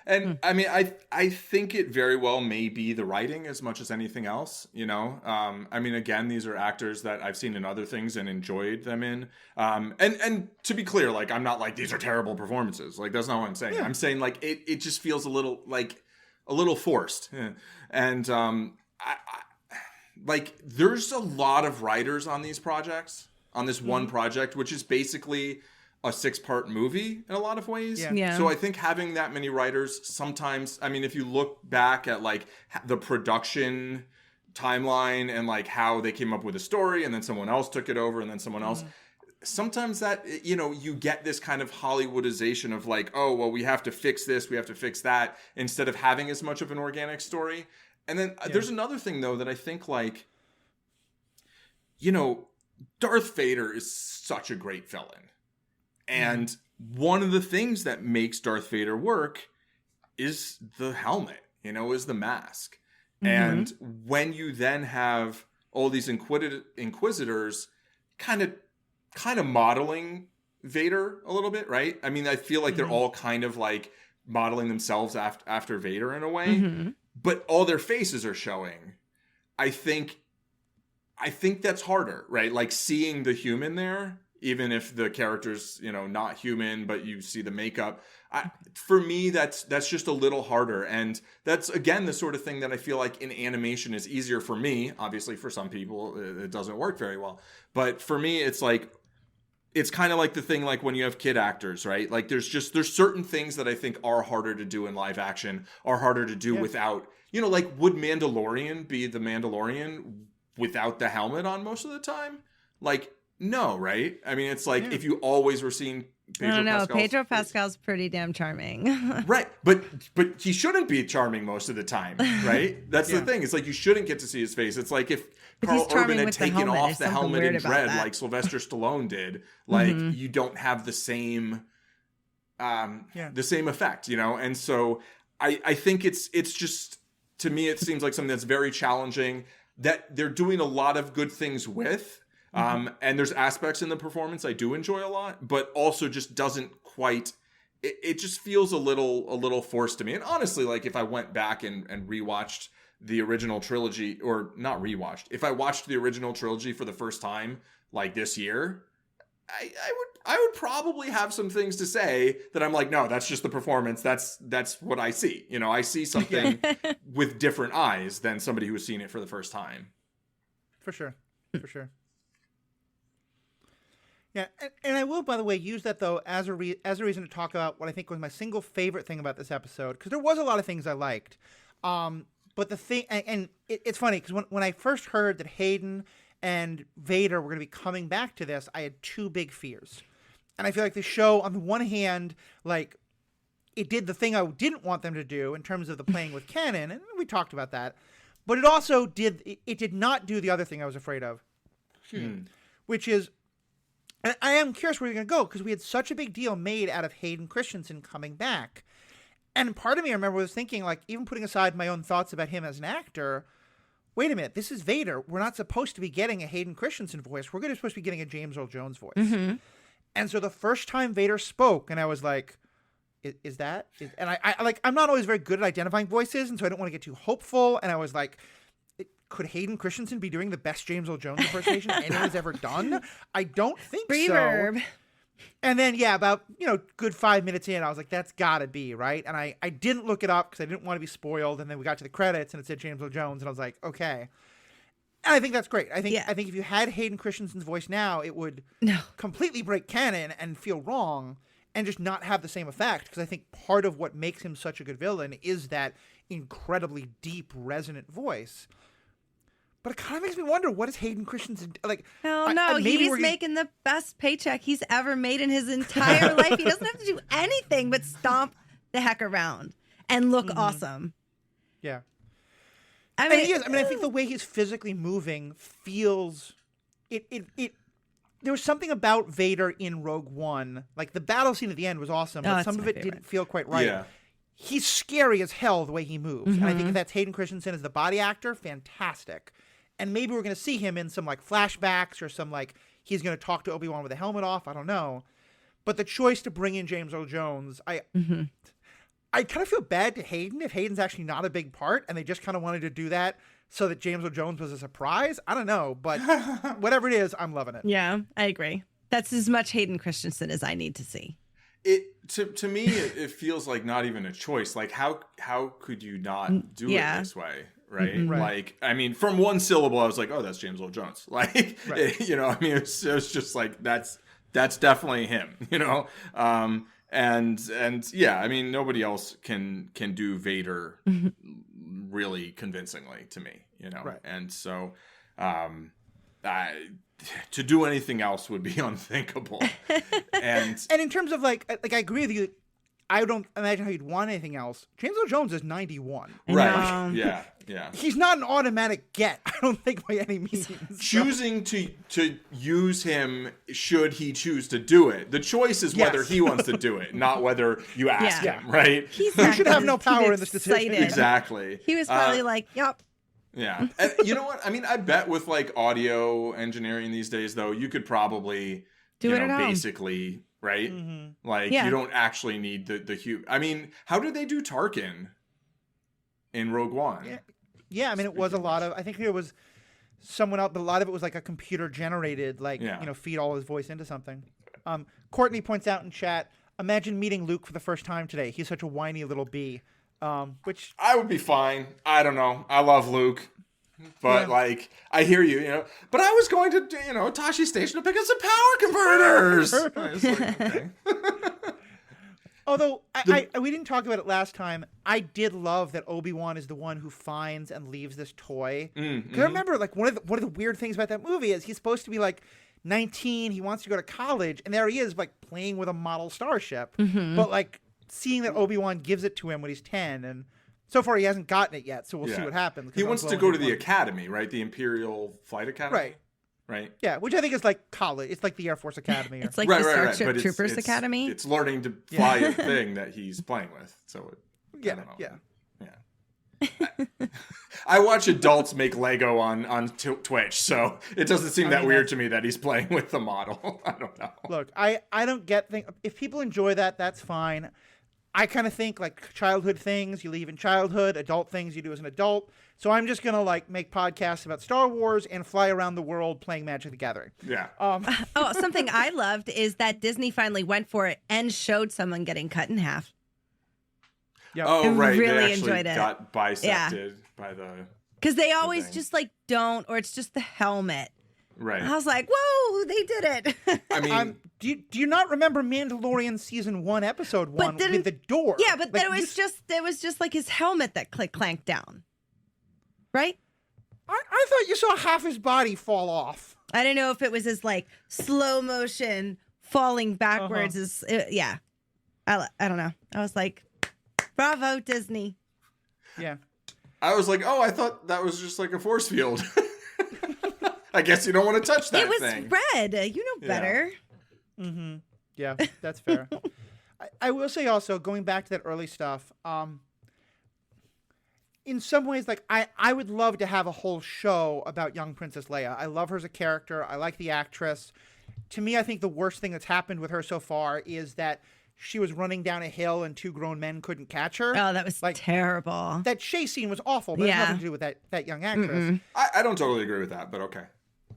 And I mean, I think it very well may be the writing as much as anything else, I mean, again, these are actors that I've seen in other things and enjoyed them in. And to be clear, like, I'm not like, these are terrible performances. Like, that's not what I'm saying. I'm saying like, it just feels a little forced. And, like there's a lot of writers on these projects, on this one project, which is basically a 6-part movie in a lot of ways. Yeah. So I think having that many writers sometimes, I mean, if you look back at like the production timeline and like how they came up with a story and then someone else took it over and then someone else, sometimes that, you get this kind of Hollywoodization of like, oh, well, we have to fix this, we have to fix that, instead of having as much of an organic story. And then there's another thing though, that I think like, Darth Vader is such a great villain. And one of the things that makes Darth Vader work is the helmet, is the mask. And when you then have all these Inquisitors kind of modeling Vader a little bit, right? I mean, I feel like they're all kind of like modeling themselves after Vader in a way, but all their faces are showing. I think that's harder, right? Like seeing the human there, even if the character's, not human, but you see the makeup. For me, that's just a little harder. And that's, again, the sort of thing that I feel like in animation is easier for me. Obviously, for some people, it doesn't work very well. But for me, it's like, it's kind of like the thing like when you have kid actors, right? Like there's certain things that I think are harder to do in live action, are harder to do without, like would Mandalorian be the Mandalorian without the helmet on most of the time? Like, no, right? I mean, it's like if you always were seeing Pedro Pascal's Pedro Pascal's pretty damn charming. Right. But he shouldn't be charming most of the time, right? That's the thing. It's like you shouldn't get to see his face. It's like if Carl Urban had taken off the helmet in Dread like Sylvester Stallone did, like you don't have the same effect, And so I think it's just, to me, it seems like something that's very challenging that they're doing a lot of good things with. And there's aspects in the performance I do enjoy a lot, but also just doesn't quite, it just feels a little forced to me. And honestly, like if I went back and rewatched the original trilogy, or not rewatched, if I watched the original trilogy for the first time, like this year, I would probably have some things to say that I'm like, no, that's just the performance. That's what I see. I see something with different eyes than somebody who's seen it for the first time. For sure. Yeah, and I will, by the way, use that though as a reason to talk about what I think was my single favorite thing about this episode, because there was a lot of things I liked, but the thing, and it's funny because when I first heard that Hayden and Vader were going to be coming back to this, I had two big fears, and I feel like the show, on the one hand, like it did the thing I didn't want them to do in terms of the playing with canon, and we talked about that, but it also did not do the other thing I was afraid of, which is. And I am curious where you're going to go, because we had such a big deal made out of Hayden Christensen coming back. And part of me, I remember, was thinking, like, even putting aside my own thoughts about him as an actor, wait a minute, this is Vader. We're not supposed to be getting a Hayden Christensen voice. We're supposed to be getting a James Earl Jones voice. And so the first time Vader spoke, and I was like, is that? And I'm not always very good at identifying voices, and so I don't want to get too hopeful. And I was like, could Hayden Christensen be doing the best James Earl Jones impersonation anyone's ever done? I don't think Reverb. so. And then, about, good 5 minutes in, I was like, that's gotta be, right? And I didn't look it up because I didn't want to be spoiled. And then we got to the credits and it said James Earl Jones. And I was like, okay. And I think that's great. I think Yeah. if you had Hayden Christensen's voice now, it would No. completely break canon and feel wrong and just not have the same effect. Because I think part of what makes him such a good villain is that incredibly deep, resonant voice. But it kind of makes me wonder, what is Hayden Christensen like? Hell no, maybe he's making the best paycheck he's ever made in his entire life. He doesn't have to do anything but stomp the heck around and look awesome. Yeah. I And mean, he is. I mean, I think the way he's physically moving feels it. There was something about Vader in Rogue One. Like the battle scene at the end was awesome, but it's some of my it favorite. didn't feel quite right. Yeah. He's scary as hell the way he moves. And I think if that's Hayden Christensen as the body actor, fantastic. And maybe we're going to see him in some like flashbacks or some like he's going to talk to Obi-Wan with the helmet off. I don't know. But the choice to bring in James Earl Jones, I kind of feel bad to Hayden if Hayden's actually not a big part and they just kind of wanted to do that so that James Earl Jones was a surprise. I don't know, but whatever it is, I'm loving it. yeah, I agree. That's as much Hayden Christensen as I need to see. It to me it feels like not even a choice. Like how could you not do it this way? Right? Right. Like, I mean, from one syllable, I was like, oh, that's James Earl Jones. Like, Right. you know, I mean, it was just like, that's definitely him, you know? And yeah, I mean, nobody else can do Vader really convincingly to me, you know? Right. And so, to do anything else would be unthinkable. And in terms of like I agree with you. I don't imagine how you'd want anything else. James Earl Jones is 91. right. Yeah. He's not an automatic get, I don't think, by any means. Choosing to use him should he choose to do it. The choice is whether Yes. he wants to do it, not whether you ask Yeah. him, right? He's You not should have no too power in this decision. excited. Exactly. He was probably like, yep. Yeah. And you know what? I mean, I bet with like audio engineering these days, though, you could probably Do you it know, at home. basically, right? Like Yeah. you don't actually need the huge. I mean, how did they do Tarkin in Rogue One? Yeah, I mean, it was a lot of. I think there was someone else, but a lot of it was like a computer generated, like feed all his voice into something. Courtney points out in chat, imagine meeting Luke for the first time today. He's such a whiny little bee. Which I would be fine. I don't know. I love Luke. But like, I hear you, you know. But I was going to, you know, Tashi Station to pick up some power converters. I was like, okay. although we didn't talk about it last time, I did love that Obi-Wan is the one who finds and leaves this toy. Because I remember, like one of the weird things about that movie is he's supposed to be like 19. He wants to go to college, and there he is, like playing with a model starship. But like seeing that Obi-Wan gives it to him when he's 10, and so far he hasn't gotten it yet. So we'll see what happens. He wants to go to the academy, right? The Imperial Flight Academy, right? Yeah, which I think is like college. It's like the Air Force Academy. It's like the Starship But Troopers Academy. It's learning to fly a thing that he's playing with. So I don't know. Yeah. I watch adults make Lego on Twitch, so it doesn't seem that weird to me that he's playing with the model. I don't know. Look, I don't get things. If people enjoy that, that's fine. I kind of think like childhood things you leave in childhood, adult things you do as an adult. So I'm just gonna like make podcasts about Star Wars and fly around the world playing Magic the Gathering. Yeah. Something I loved is that Disney finally went for it and showed someone getting cut in half. Yep. Oh, I right. really They actually enjoyed it. got bisected by the. Because they always thing. just like don't, or it's just the helmet. Right. I was like, whoa, they did it. I mean, do you not remember Mandalorian season 1, episode 1 with the door? Yeah, but like, then it was just like his helmet that clanked down. Right? I thought you saw half his body fall off. I don't know if it was his like slow motion falling backwards. Yeah. I don't know. I was like, bravo, Disney. Yeah. I was like, oh, I thought that was just like a force field. I guess you don't want to touch that thing. It was red. You know better. Mm-hmm. Yeah, that's fair. I will say also, going back to that early stuff, in some ways, like I would love to have a whole show about young Princess Leia. I love her as a character. I like the actress. To me, I think the worst thing that's happened with her so far is that she was running down a hill and 2 grown men couldn't catch her. Oh, that was like terrible. That chase scene was awful, but it had nothing to do with that young actress. I don't totally agree with that, but okay.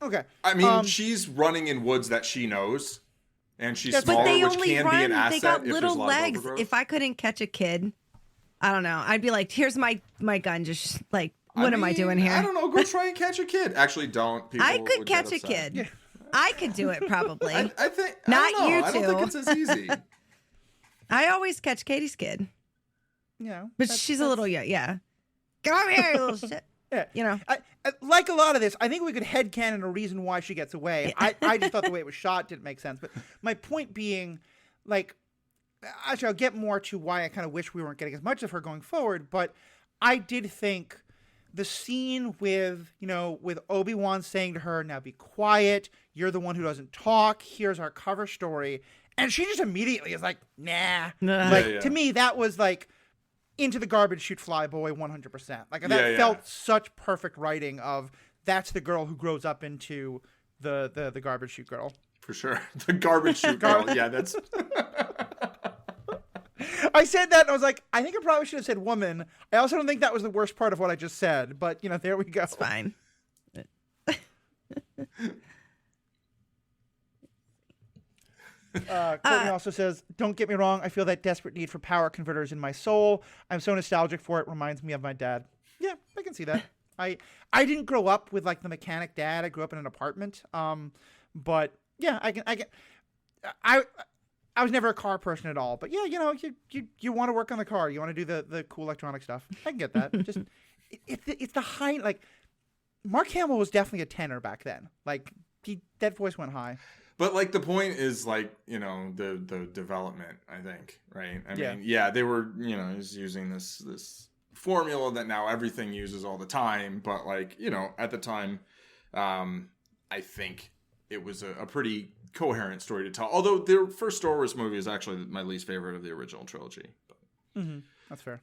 Okay. I mean, she's running in woods that she knows, and she's smaller, but they which only can run. be an asset. They got if little there's a lot of legs. overgrowth. If I couldn't catch a kid, I don't know. I'd be like, here's my gun. Just like What am I doing here? I don't know. Go try and catch a kid. Actually, don't. People I could would catch get a upset. kid. Yeah. I could do it probably. I think Not I don't know. you I don't two. think it's as easy. I always catch Katie's kid, You know, but she's a little yeah. Get over here, you little shit. Yeah. You know. I, like a lot of this, I think we could headcanon a reason why she gets away. I just thought the way it was shot didn't make sense. But my point being, like, actually, I'll get more to why I kind of wish we weren't getting as much of her going forward. But I did think the scene with, with Obi-Wan saying to her, now be quiet. You're the one who doesn't talk. Here's our cover story. And she just immediately is like, nah. To me, that was like, into the garbage chute fly boy 100%. Like that felt such perfect writing of that's the girl who grows up into the garbage chute girl. For sure. The garbage chute girl. Yeah, that's I said that and I was like, I think I probably should have said woman. I also don't think that was the worst part of what I just said, but there we go. It's fine. Courtney also says, don't get me wrong, I feel that desperate need for power converters in my soul. I'm so nostalgic for it. Reminds me of my dad. Yeah, I can see that. I didn't grow up with like the mechanic dad. I grew up in an apartment. But yeah, I was never a car person at all. But yeah, you want to work on the car. You want to do the cool electronic stuff. I can get that. Just it's the high, like Mark Hamill was definitely a tenor back then. Like that voice went high. But like the point is like, the development, I think, right? I mean, they were, just using this formula that now everything uses all the time. But like, at the time, I think it was a pretty coherent story to tell. Although the first Star Wars movie is actually my least favorite of the original trilogy. Mm-hmm. That's fair.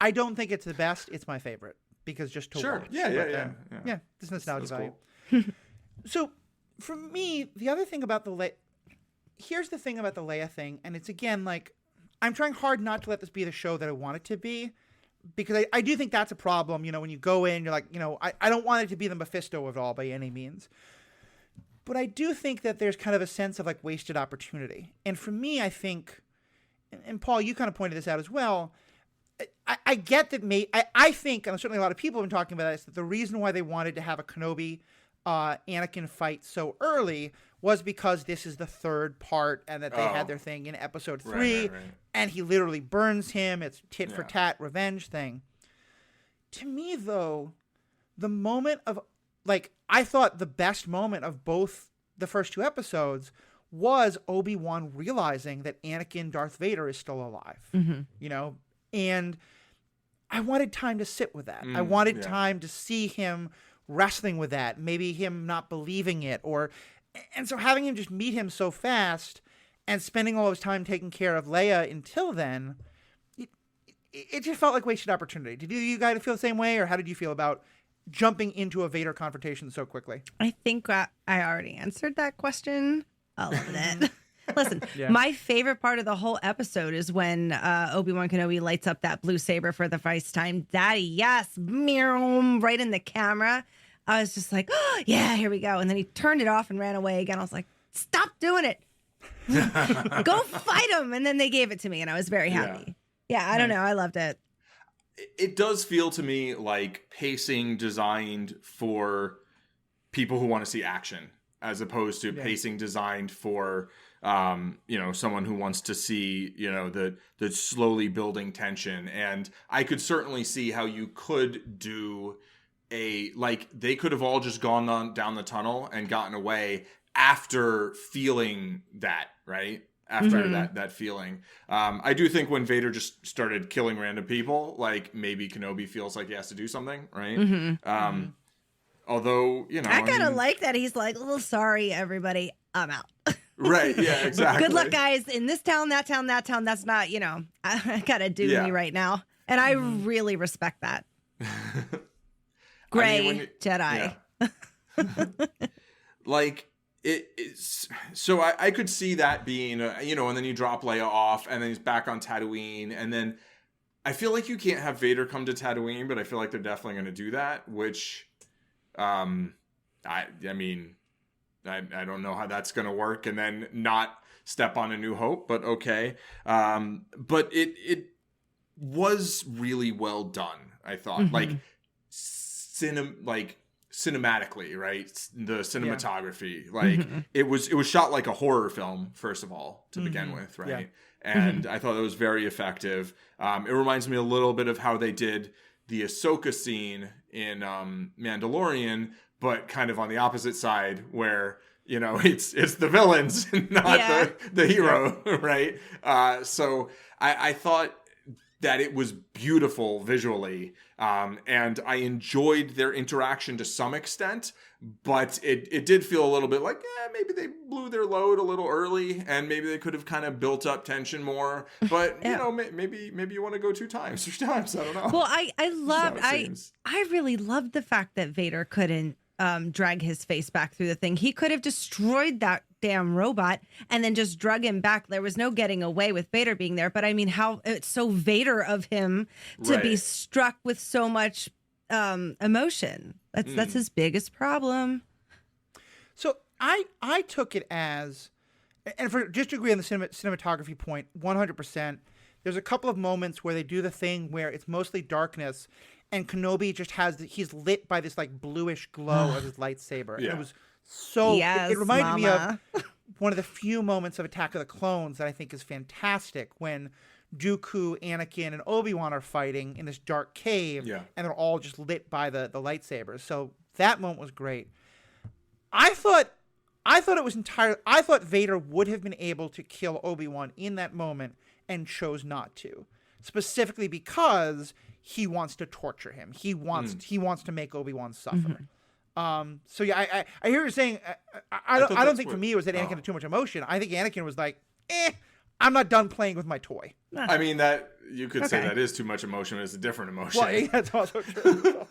I don't think it's the best. It's my favorite because just to watch. Yeah. This nostalgia value. Cool. So for me, the other thing about here's the thing about the Leia thing, and it's again like I'm trying hard not to let this be the show that I want it to be, because I do think that's a problem. When you go in, you're like, I don't want it to be the Mephisto of it all by any means. But I do think that there's kind of a sense of like wasted opportunity. And for me, I think, and Paul, you kind of pointed this out as well, I get that I think, and certainly a lot of people have been talking about this, that the reason why they wanted to have a Kenobi Anakin fight so early was because this is the third part and that they had their thing in episode 3 right. And he literally burns him. It's tit for tat revenge thing. To me, though, the moment of I thought the best moment of both the first 2 episodes was Obi-Wan realizing that Anakin Darth Vader is still alive, and I wanted time to sit with that. I wanted time to see him wrestling with that, maybe him not believing it, and so having him just meet him so fast and spending all his time taking care of Leia until then, it just felt like wasted opportunity. Did you guys feel the same way, or how did you feel about jumping into a Vader confrontation so quickly? I think I already answered that question. I love it. Listen, my favorite part of the whole episode is when Obi-Wan Kenobi lights up that blue saber for the first time. Daddy, yes, right in the camera. I was just like, oh, yeah, here we go. And then he turned it off and ran away again. I was like, stop doing it. Go fight him. And then they gave it to me, and I was very happy. Yeah, I don't know. I loved it. It does feel to me like pacing designed for people who want to see action, as opposed to pacing designed for someone who wants to see the slowly building tension. And I could certainly see how you could do they could have all just gone down the tunnel and gotten away after feeling that, right? After that feeling. I do think when Vader just started killing random people, like maybe Kenobi feels like he has to do something, right? Although, I kind of like that. He's like, oh, sorry, everybody, I'm out. Right, yeah, exactly. Good luck, guys. In this town, that town, that's not, I gotta do me right now. And I really respect that. Gray Jedi. Yeah. Like, it's so I could see that being, and then you drop Leia off, and then he's back on Tatooine, and then I feel like you can't have Vader come to Tatooine, but I feel like they're definitely going to do that, which, I mean, I don't know how that's going to work, and then not step on A New Hope, but okay. But it was really well done. I thought. Like cinematically, right? The cinematography, like it was shot like a horror film, first of all, to begin with, right? And I thought it was very effective. It reminds me a little bit of how they did the Ahsoka scene in Mandalorian, but kind of on the opposite side, where it's the villains, not the hero, right? So I thought that it was beautiful visually, and I enjoyed their interaction to some extent, but it did feel a little bit like, maybe they blew their load a little early, and maybe they could have kind of built up tension more. But maybe you want to go 2 times, 3 times. I don't know. Well, I really loved the fact that Vader couldn't drag his face back through the thing. He could have destroyed that damn robot and then just drug him back. There was no getting away with Vader being there. But I mean, how it's so Vader of him to be struck with so much emotion. That's his biggest problem. So I took it as, and for just to agree on the cinematography point, 100%. There's a couple of moments where they do the thing where it's mostly darkness, and Kenobi just he's lit by this like bluish glow of his lightsaber. Yeah. And it was so, it reminded me of one of the few moments of Attack of the Clones that I think is fantastic, when Dooku, Anakin, and Obi-Wan are fighting in this dark cave, and they're all just lit by the lightsabers. So that moment was great. I thought it was I thought Vader would have been able to kill Obi-Wan in that moment and chose not to, specifically because he wants to torture him. He wants to make Obi-Wan suffer. So yeah, I hear you saying. I don't think for me it was that Anakin had too much emotion. I think Anakin was like, I'm not done playing with my toy. I mean, that you could say that is too much emotion. It's a different emotion. Well, yeah, that's also true.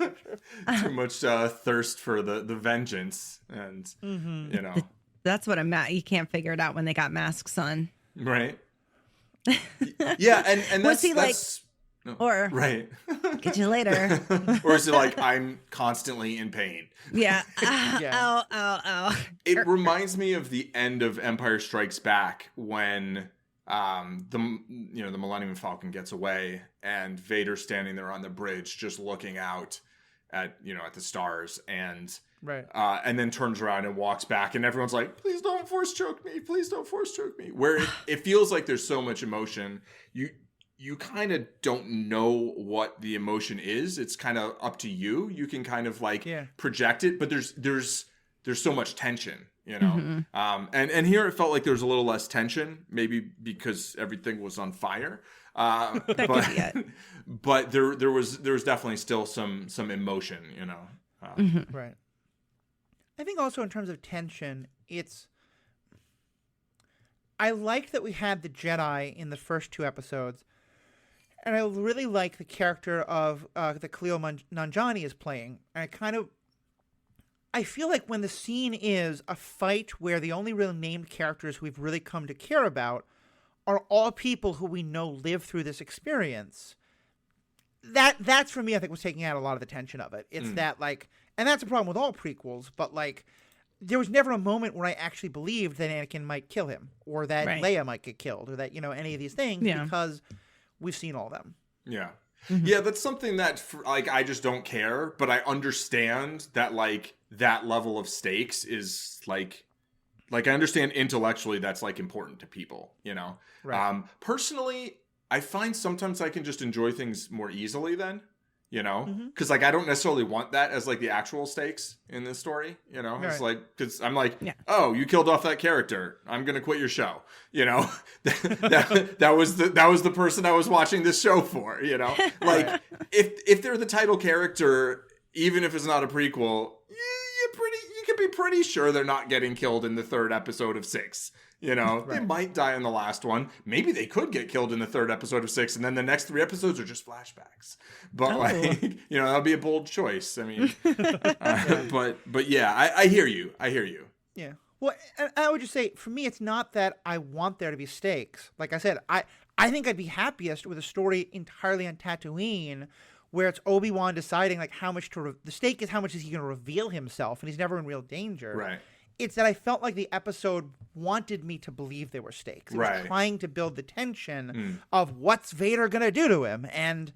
Too much thirst for the vengeance, and that's what I'm at. You can't figure it out when they got masks on, right? Yeah, and was he like? No. Or right. Get you later. Or is it like, I'm constantly in pain? Yeah. Ow. It reminds me of the end of Empire Strikes Back, when the Millennium Falcon gets away and Vader's standing there on the bridge just looking out at the stars, and and then turns around and walks back, and everyone's like, please don't force choke me, where it feels like there's so much emotion. You kind of don't know what the emotion is. It's kind of up to you. You can kind of project it, but there's so much tension, and here it felt like there was a little less tension, maybe because everything was on fire. But there was definitely still some emotion, Right. I think also in terms of tension, I liked that we had the Jedi in the first 2 episodes. And I really like the character of that Khalil Nanjiani is playing. And I feel like when the scene is a fight where the only real named characters we've really come to care about are all people who we know live through this experience, that's for me, I think, was taking out a lot of the tension of it. It's that and that's a problem with all prequels, but there was never a moment where I actually believed that Anakin might kill him, or that Leia might get killed, or that, any of these things, because we've seen all of them. Yeah. Yeah, that's something that I just don't care, but I understand that that level of stakes is I understand intellectually that's important to people, Right. Personally, I find sometimes I can just enjoy things more easily then, because I don't necessarily want that as the actual stakes in this story, It's because I'm oh, you killed off that character, I'm gonna quit your show, that was the person I was watching this show for, if they're the title character, even if it's not a prequel, you can be pretty sure they're not getting killed in the 3rd episode of 6. They might die in the last one. Maybe they could get killed in the 3rd episode of 6, and then the next 3 episodes are just flashbacks. But that'll be a bold choice. I mean, but yeah, I hear you. Yeah. Well, and I would just say, for me, it's not that I want there to be stakes. Like I said, I think I'd be happiest with a story entirely on Tatooine, where it's Obi-Wan deciding how much the stake is how much is he going to reveal himself, and he's never in real danger. Right. It's that I felt like the episode wanted me to believe there were stakes. It was trying to build the tension of what's Vader going to do to him. And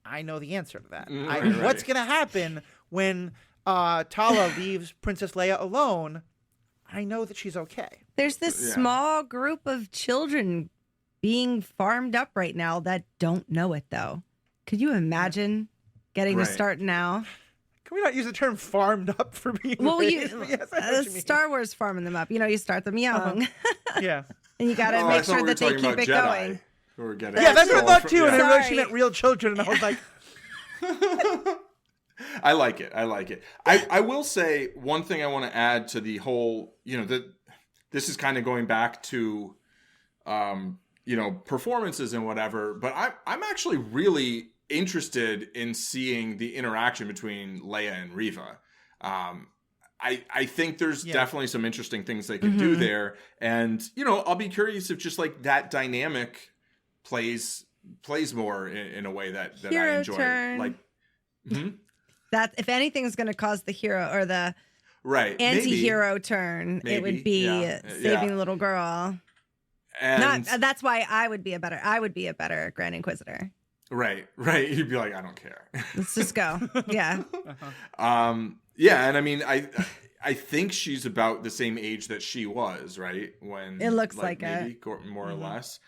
I know the answer to that. Right. What's going to happen when Tala leaves Princess Leia alone? I know that she's okay. There's this small group of children being farmed up right now that don't know it, though. Could you imagine getting to start now? Can we not use the term farmed up for being raised? Yes, Star Wars farming them up. You start them young. Yeah. And you got to make sure that they keep it going. Yeah, that's what I thought too. And I realized she meant real children. And I was like... I like it. I will say one thing I want to add to the whole, this is kind of going back to, performances and whatever, but I'm actually really interested in seeing the interaction between Leia and Reva. I think there's definitely some interesting things they could do there. And, I'll be curious if just like that dynamic plays more in a way that I enjoy. Turn. Like, that if anything's going to cause the hero or the anti-hero turn, it would be saving the little girl. And that's why I would be a better Grand Inquisitor. Right. You'd be like, I don't care. Let's just go. Yeah. Yeah, and I mean, I think she's about the same age that she was, right? When it looks like maybe, more or less.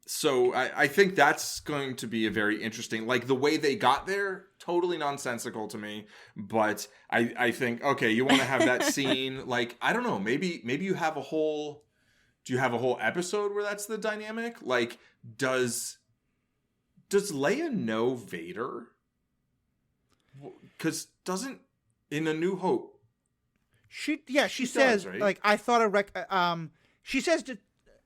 So I think that's going to be a very interesting, like the way they got there, totally nonsensical to me. But I think, okay, you want to have that scene, like, I don't know, maybe you have do you have a whole episode where that's the dynamic? Like, does Leia know Vader? Because in A New Hope, she says, does, right? like, I thought she says to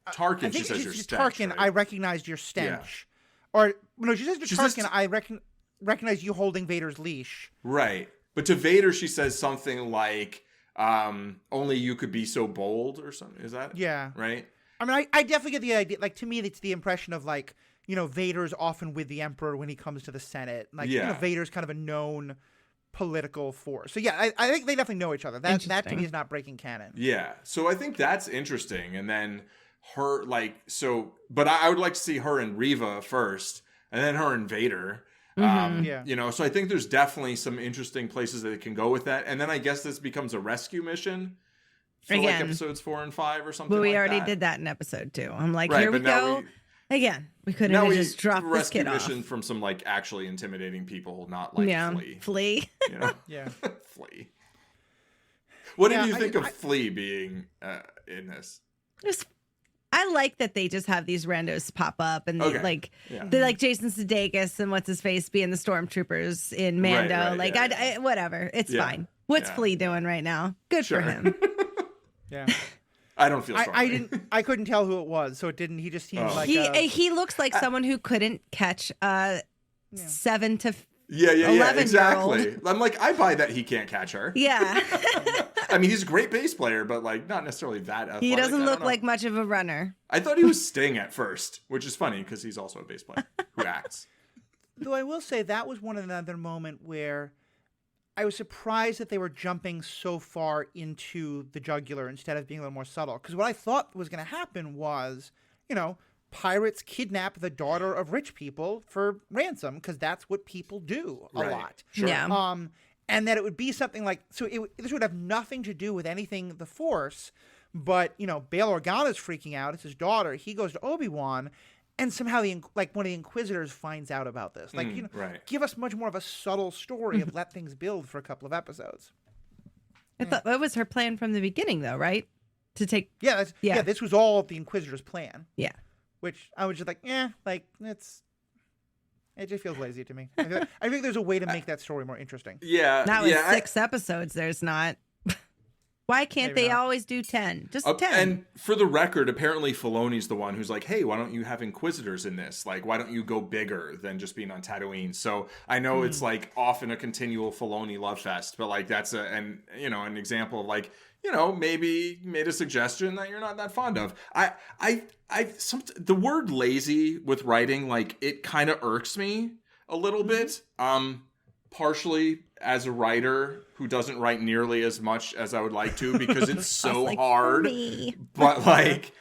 Tarkin, I think she says your stench, Tarkin, right? I recognized your stench. Yeah. Or no, she says to Tarkin, I recognize you holding Vader's leash. Right. But to Vader she says something like only you could be so bold or something. Is that right? I mean, I definitely get the idea. Like, to me, it's the impression of, like, Vader's often with the Emperor when he comes to the Senate. Like, Vader's kind of a known political force. So yeah, I think they definitely know each other. That to me is not breaking canon. Yeah. So I think that's interesting. And then her, like, but I would like to see her and Reva first, and then her and Vader. So I think there's definitely some interesting places that it can go with that. And then I guess this becomes a rescue mission for like episodes 4 and 5 or something. But we like already that. did that in episode 2. I'm like, here we go. Again, we couldn't have just dropped this kid off. Rescue mission from some like actually intimidating people, not like Flea. Flea. What did you think of Flea being in this? I like that they just have these randos pop up and they're like Jason Sudeikis and what's his face being the stormtroopers in Mando. Whatever, it's fine. What's Flea doing right now? Good for him. Yeah. I don't feel strongly. I couldn't tell who it was, so it didn't. He just seemed like he looks like someone who couldn't catch 7 to 11 exactly. I'm like, I buy that he can't catch her. Yeah. I mean, he's a great bass player, but like not necessarily that athletic. He doesn't look like much of a runner. I thought he was Sting at first, which is funny because he's also a bass player who acts. Though I will say that was another moment where I was surprised that they were jumping so far into the jugular instead of being a little more subtle. Because what I thought was going to happen was, pirates kidnap the daughter of rich people for ransom because that's what people do a lot. Sure. Yeah. And that it would be something like, this would have nothing to do with anything the Force, but, Bail Organa's freaking out. It's his daughter. He goes to Obi-Wan, and somehow one of the Inquisitors finds out about this. Like, give us much more of a subtle story and let things build for a couple of episodes. I thought that was her plan from the beginning, though, right? To take... Yeah, this was all the Inquisitor's plan. Yeah. Which I was just like, it just feels lazy to me. I think there's a way to make that story more interesting. Yeah. Not with 6 episodes, there's not. Why can't they always do 10? Just 10. And for the record, apparently Filoni's the one who's like, hey, why don't you have Inquisitors in this? Like, why don't you go bigger than just being on Tatooine? So I know it's like often a continual Filoni love fest, but like that's an example of like, maybe made a suggestion that you're not that fond of. The word lazy with writing, like it kind of irks me a little bit. Partially as a writer who doesn't write nearly as much as I would like to because it's so hard. But like,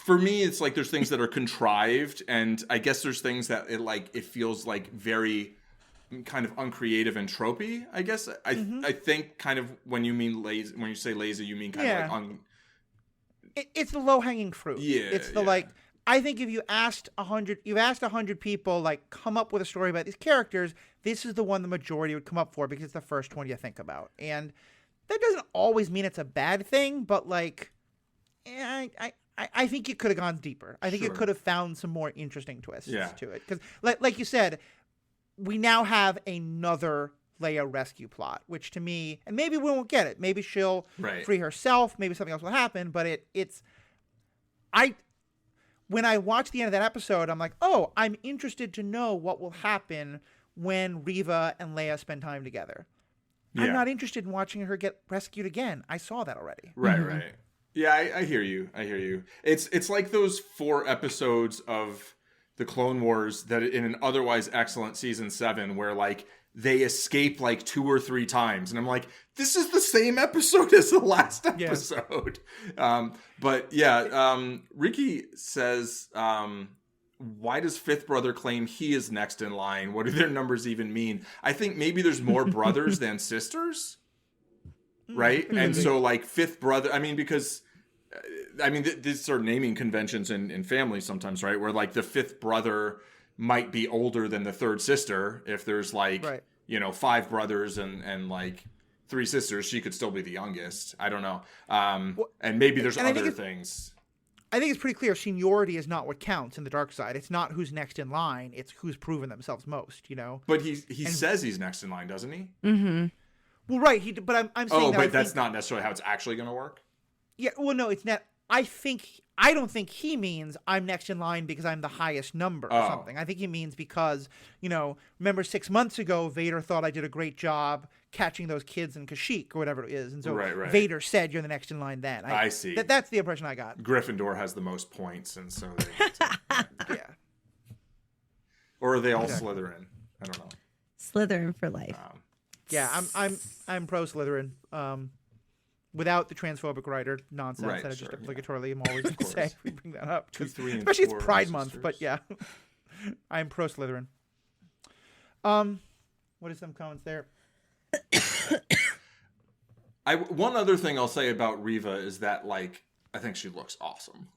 for me, it's like there's things that are contrived, and I guess there's things that it feels like very kind of uncreative and tropey. I guess I think kind of when you say lazy, you mean kind of like it's the low hanging fruit. Yeah, it's the like. I think if you've asked 100 people, like, come up with a story about these characters, this is the one the majority would come up for because it's the first one you think about. And that doesn't always mean it's a bad thing, but, like, I think it could have gone deeper. I think it could have found some more interesting twists to it. Because, like you said, we now have another Leia rescue plot, which to me, and maybe we won't get it. Maybe she'll free herself. Maybe something else will happen. But when I watch the end of that episode, I'm like, oh, I'm interested to know what will happen when Reva and Leia spend time together. Yeah. I'm not interested in watching her get rescued again. I saw that already. Right. Yeah, I hear you. It's like those 4 episodes of the Clone Wars that in an otherwise excellent season 7 where like they escape like 2 or 3 times. And I'm like, this is the same episode as the last episode. Yeah. Ricky says, why does fifth brother claim he is next in line? What do their numbers even mean? I think maybe there's more brothers than sisters. Right. And so like fifth brother, because these are naming conventions in families sometimes, right? Where like the fifth brother might be older than the third sister. If there's like, 5 brothers and like 3 sisters, she could still be the youngest. I don't know. And maybe there's other things. I think it's pretty clear seniority is not what counts in the dark side. It's not who's next in line. It's who's proven themselves most, But he says he's next in line, doesn't he? Mm-hmm. Well, right. But I'm saying that. Oh, but that's not necessarily how it's actually going to work? Yeah, well, no, it's not. I don't think he means I'm next in line because I'm the highest number or something. I think he means because, remember 6 months ago, Vader thought I did a great job catching those kids in Kashyyyk or whatever it is. And so Vader said you're the next in line then. I see. That's the impression I got. Gryffindor has the most points, and so yeah. Or are they all Slytherin? I don't know. Slytherin for life. Yeah, I'm pro Slytherin. Without the transphobic writer nonsense that I just obligatorily am always going to say if we bring that up. 2, 3, and especially 4 it's Pride Month, but yeah. I'm pro Slytherin. What is some comments there? One other thing I'll say about Reva is that like I think she looks awesome.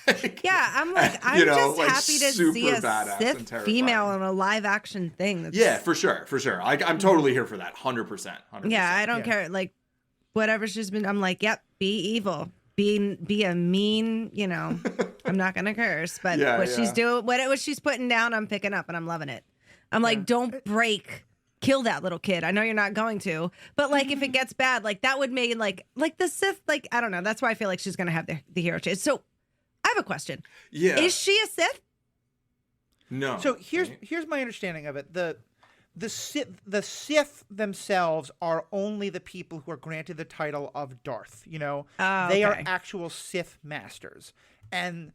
I'm just happy to see a Sith female in a live action thing. Yeah, for sure. I'm totally here for that. 100%. Yeah, I don't care. Like whatever she's been, I'm like, yep, be evil, be a mean. I'm not gonna curse, but she's doing, what she's putting down, I'm picking up and I'm loving it. I'm like, don't kill that little kid. I know you're not going to, but like if it gets bad, like that would make like the Sith, like I don't know. That's why I feel like she's gonna have the hero chase. So I have a question. Yeah, is she a Sith? No. So here's my understanding of it. The Sith themselves are only the people who are granted the title of Darth. They are actual Sith masters, and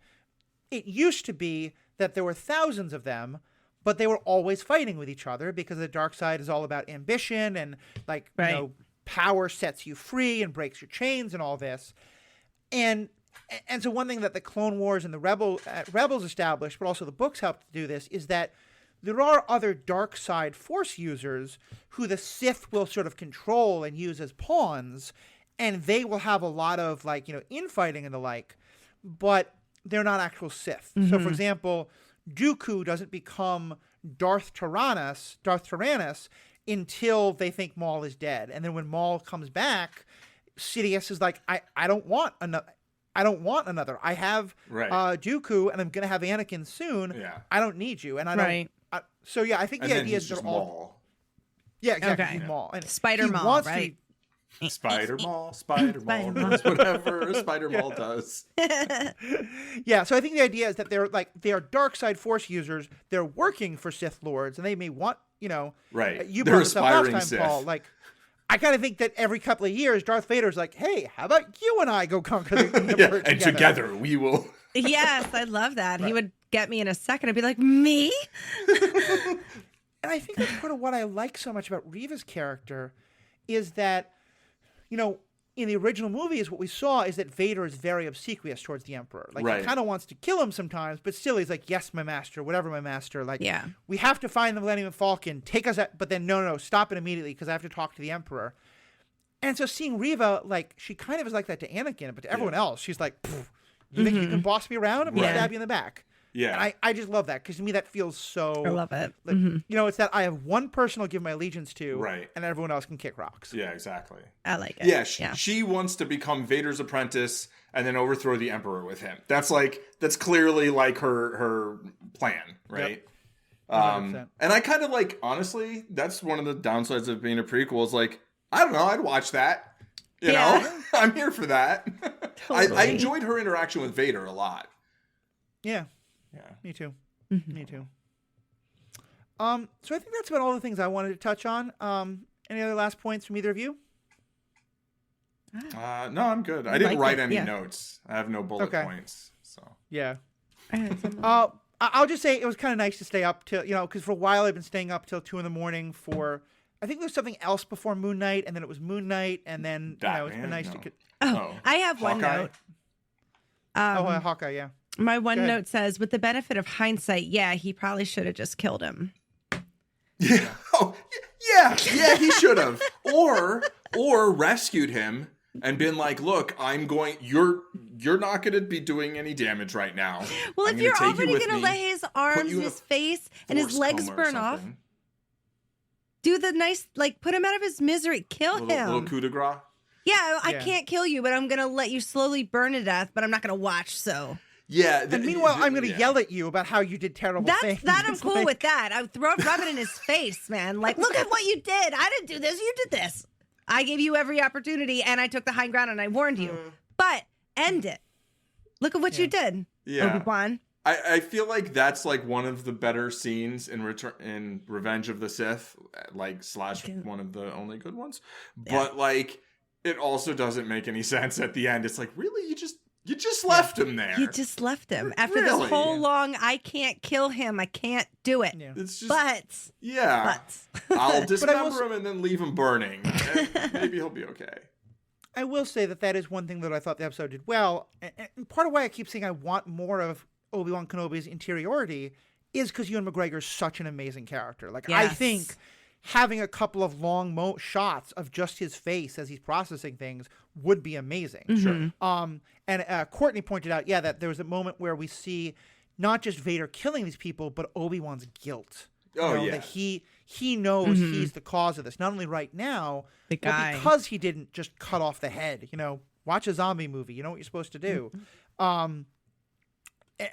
it used to be that there were thousands of them. But they were always fighting with each other because the dark side is all about ambition and power sets you free and breaks your chains and all this. And so one thing that the Clone Wars and the Rebels established, but also the books helped to do this, is that there are other dark side force users who the Sith will sort of control and use as pawns, and they will have a lot of infighting and the like, but they're not actual Sith. Mm-hmm. So for example, Dooku doesn't become Darth Tyrannus until they think Maul is dead. And then when Maul comes back, Sidious is like, I don't want another. I have Dooku, and I'm going to have Anakin soon. Yeah. I don't need you. And I don't. I think the idea is they're all. Maul. Yeah, exactly. Okay. He's Maul. And Spider Maul, right? Spider Maul, whatever Spider Maul does. Yeah, so I think the idea is that they are dark side force users. They're working for Sith Lords, and they may want, right. You brought this up last time, Sith. Paul. Like, I kind of think that every couple of years, Darth Vader's like, "Hey, how about you and I go conquer the universe and together we will." Yes, I love that. Right. He would get me in a second. I'd be like, "Me?" And I think that's part of what I like so much about Reva's character is that, in the original movies, what we saw is that Vader is very obsequious towards the Emperor. Like, Right. he kind of wants to kill him sometimes, but still he's like, yes, my master, whatever, my master. Like, Yeah. we have to find the Millennium Falcon, take us out, but then no, stop it immediately because I have to talk to the Emperor. And so seeing Reva, like, she kind of is like that to Anakin, but to everyone else, she's like, you think you can boss me around? I'm going to Yeah. stab you in the back. Yeah. And I just love that because to me that feels so. I love it. Like, you know, it's that I have one person I'll give my allegiance to, Right. and everyone else can kick rocks. Yeah, exactly. I like it. Yeah, she wants to become Vader's apprentice and then overthrow the Emperor with him. That's clearly like her plan, right? Yep. And I kind of like, honestly, that's one of the downsides of being a prequel is like, I don't know, I'd watch that. You know, I'm here for that. Totally. I enjoyed her interaction with Vader a lot. Yeah. Yeah. Me too. Me too. So I think that's about all the things I wanted to touch on. Any other last points from either of you? No, I'm good. I didn't write any yeah. notes. I have no bullet points. So Yeah. I had some- I'll just say it was kind of nice to stay up till, you know, because for a while I've been staying up till 2 a.m. for, I think there was something else before Moon Knight, and then it was Moon Knight, and then, you know, it's been nice to. I have one Hawkeye? note. Hawkeye, yeah. My one Go ahead. note says, with the benefit of hindsight, yeah, he probably should have just killed him. Yeah. Oh, yeah, he should have. Or rescued him and been like, "Look, you're not going to be doing any damage right now. Well, I'm if you're take you already with going to me, let his arms, you in a his face, and his force legs coma or burn off, something. do the nice, like, put him out of his misery, kill him. Little coup de grace. Yeah, I Yeah. can't kill you, but I'm going to let you slowly burn to death, but I'm not going to watch, so. Yeah. And meanwhile, I'm going to yell at you about how you did terrible things. That I'm It's cool like- with that. I rub it in his face, man. Like, look at what you did. I didn't do this. You did this. I gave you every opportunity, and I took the high ground, and I warned you. But end it. Look at what you did, Yeah. Obi-Wan. I feel like that's like one of the better scenes in Revenge of the Sith, like / one of the only good ones. But like, it also doesn't make any sense at the end. It's like, really, you just left him there. You just left him after Really? this whole long. I can't kill him. I can't do it. Yeah. It's just But I'll dismember him and then leave him burning. And maybe he'll be okay. I will say that is one thing that I thought the episode did well. And part of why I keep saying I want more of Obi-Wan Kenobi's interiority is because Ewan McGregor is such an amazing character. Like, I Yes. think having a couple of long shots of just his face as he's processing things would be amazing. Mm-hmm. Sure. And Courtney pointed out, that there was a moment where we see not just Vader killing these people, but Obi-Wan's guilt. Oh, yeah. That he knows he's the cause of this, not only right now, The guy. but because he didn't just cut off the head. You know, watch a zombie movie. You know what you're supposed to do.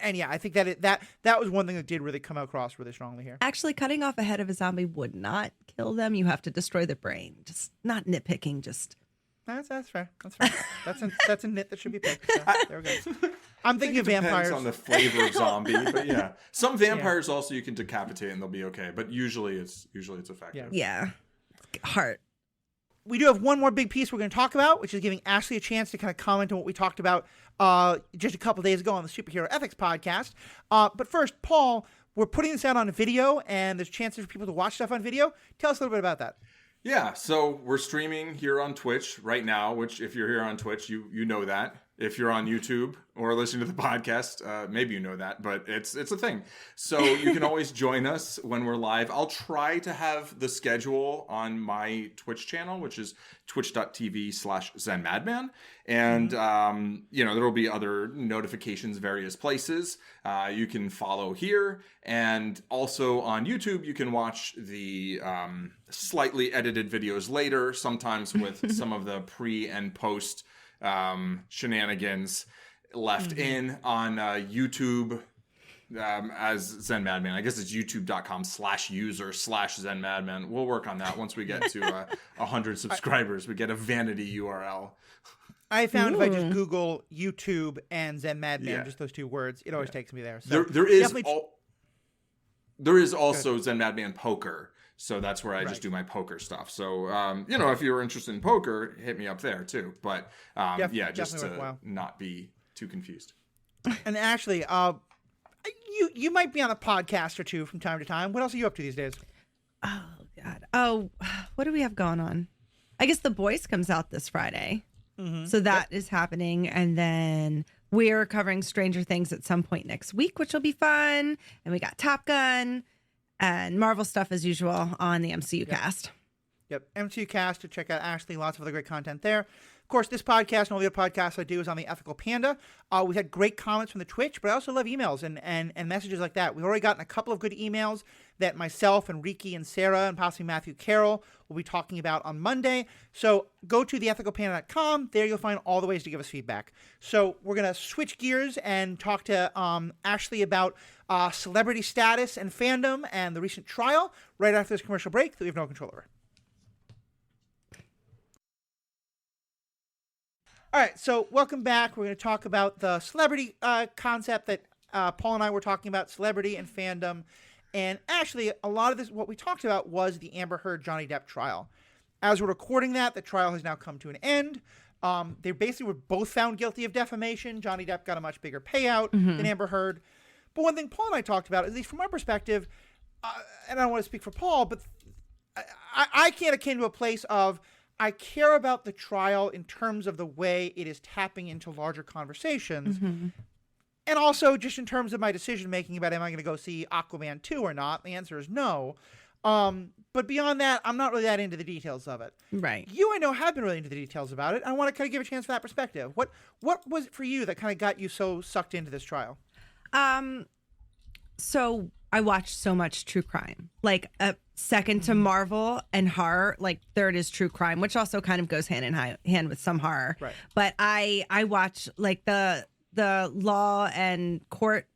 And yeah, I think that was one thing that did really come across really strongly here. actually, cutting off a head of a zombie would not kill them. You have to destroy the brain. Just not nitpicking. Just That's fair. That's fair. That's a nit that should be picked. So, there we go. I'm thinking of vampires. Depends on the flavor of zombie, but yeah, some vampires also you can decapitate and they'll be okay. But usually it's effective. yeah, heart. We do have one more big piece we're going to talk about, which is giving Ashley a chance to kind of comment on what we talked about just a couple days ago on the Superhero Ethics podcast. But first, Paul, we're putting this out on video, and there's chances for people to watch stuff on video. Tell us a little bit about that. Yeah, so we're streaming here on Twitch right now, which if you're here on Twitch, you know that. If you're on YouTube or listening to the podcast, maybe you know that, but it's a thing. So you can always join us when we're live. I'll try to have the schedule on my Twitch channel, which is twitch.tv/ZenMadman. And, there will be other notifications, various places. You can follow here. And also on YouTube, you can watch the slightly edited videos later, sometimes with some of the pre and post shenanigans left in on YouTube as Zen Madman. I guess it's youtube.com/user/Zen Madman. We'll work on that once we get to 100 subscribers. We get a vanity URL. I found if I just Google YouTube and Zen Madman, just those two words, it always takes me there. So There is also Zen Madman Poker. So that's where I just do my poker stuff. So, if you're interested in poker, hit me up there too. But just to worthwhile. not be too confused. And actually, you might be on a podcast or two from time to time. What else are you up to these days? Oh God. Oh, what do we have going on? I guess The Boys comes out this Friday. So that is happening. And then we're covering Stranger Things at some point next week, which will be fun. And we got Top Gun and Marvel stuff as usual on the MCU cast. Yep, MCU cast to check out Ashley. Lots of other great content there. Of course, this podcast and all the other podcasts I do is on the Ethical Panda. We've had great comments from the Twitch, but I also love emails and messages like that. We've already gotten a couple of good emails that myself and Riki and Sarah and possibly Matthew Carroll will be talking about on Monday. So go to theethicalpanda.com. There you'll find all the ways to give us feedback. So we're going to switch gears and talk to Ashley about celebrity status and fandom and the recent trial right after this commercial break that we have no control over. All right, so welcome back. We're going to talk about the celebrity concept that Paul and I were talking about, celebrity and fandom. And actually, a lot of this, what we talked about was the Amber Heard Johnny Depp trial. As we're recording that, the trial has now come to an end. They basically were both found guilty of defamation. Johnny Depp got a much bigger payout than Amber Heard. But one thing Paul and I talked about, at least from our perspective, and I don't want to speak for Paul, but I can't akin to a place of, I care about the trial in terms of the way it is tapping into larger conversations. And also just in terms of my decision making about am I going to go see Aquaman 2 or not? The answer is no. But beyond that, I'm not really that into the details of it. Right. You, I know, have been really into the details about it. I want to kind of give a chance for that perspective. What was it for you that kind of got you so sucked into this trial? So I watch so much true crime, like second to Marvel and horror, like third is true crime, which also kind of goes hand in hand with some horror. Right. But I watch like the law and court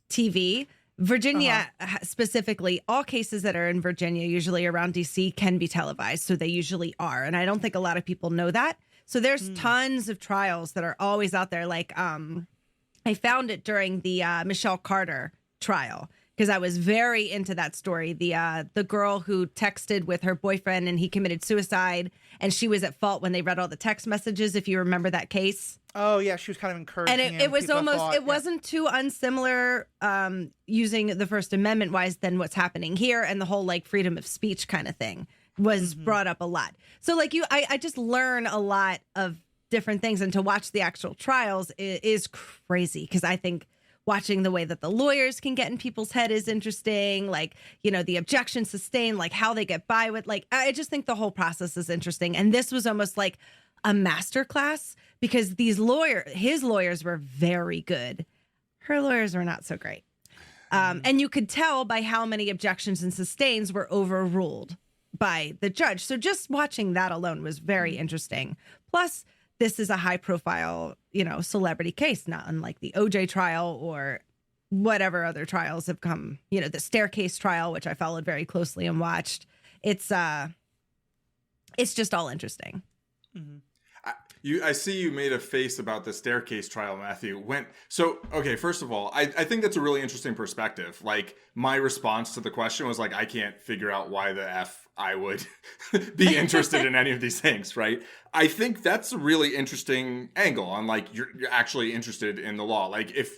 TV. Virginia specifically, all cases that are in Virginia, usually around DC, can be televised. So they usually are. And I don't think a lot of people know that. So there's tons of trials that are always out there. Like I found it during the Michelle Carter trial, because I was very into that story. The girl who texted with her boyfriend and he committed suicide, and she was at fault when they read all the text messages, if you remember that case. Oh, yeah, she was kind of encouraging and it was almost, it wasn't too unsimilar using the First Amendment wise than what's happening here, and the whole like freedom of speech kind of thing was brought up a lot. So like I just learn a lot of different things, and to watch the actual trials is crazy, because I think watching the way that the lawyers can get in people's head is interesting. Like, you know, the objection sustained, like how they get by with, like, I just think the whole process is interesting. And this was almost like a masterclass, because his lawyers were very good. Her lawyers were not so great. And you could tell by how many objections and sustains were overruled by the judge. So just watching that alone was very interesting. Plus, this is a high profile, you know, celebrity case, not unlike the OJ trial or whatever other trials have come, you know, the staircase trial, which I followed very closely and watched. It's just all interesting. I see you made a face about the staircase trial, Matthew. Okay, first of all, I think that's a really interesting perspective. Like, my response to the question was like, I can't figure out why the F I would be interested in any of these things, right? I think that's a really interesting angle on like, you're actually interested in the law. Like, if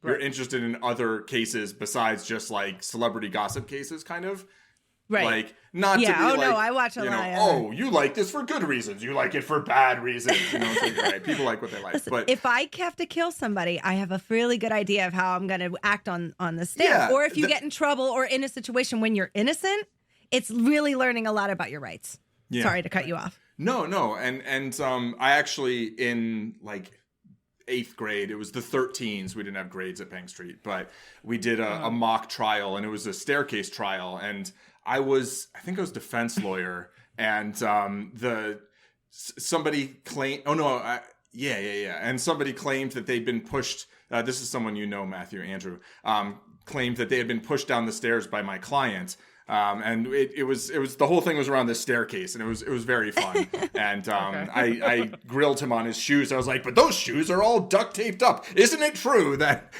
you're interested in other cases besides just like celebrity gossip cases, kind of. Right. Like, not to be like, no, I watch a lot. Oh, you like this for good reasons. You like it for bad reasons. You know, it's like, right, people like what they like. Listen, but if I have to kill somebody, I have a really good idea of how I'm going to act on the stand. Yeah, or if you get in trouble or in a situation when you're innocent, it's really learning a lot about your rights. Yeah. Sorry to cut you off. No. And I actually, in like 8th grade, it was the 13s. We didn't have grades at Bank Street, but we did a mock trial, and it was a staircase trial. And I think I was defense lawyer, and somebody claimed, and somebody claimed that they'd been pushed. This is someone you know, Andrew, claimed that they had been pushed down the stairs by my client. And it was the whole thing was around this staircase, and it was very fun. And I grilled him on his shoes. I was like, but those shoes are all duct taped up. Isn't it true that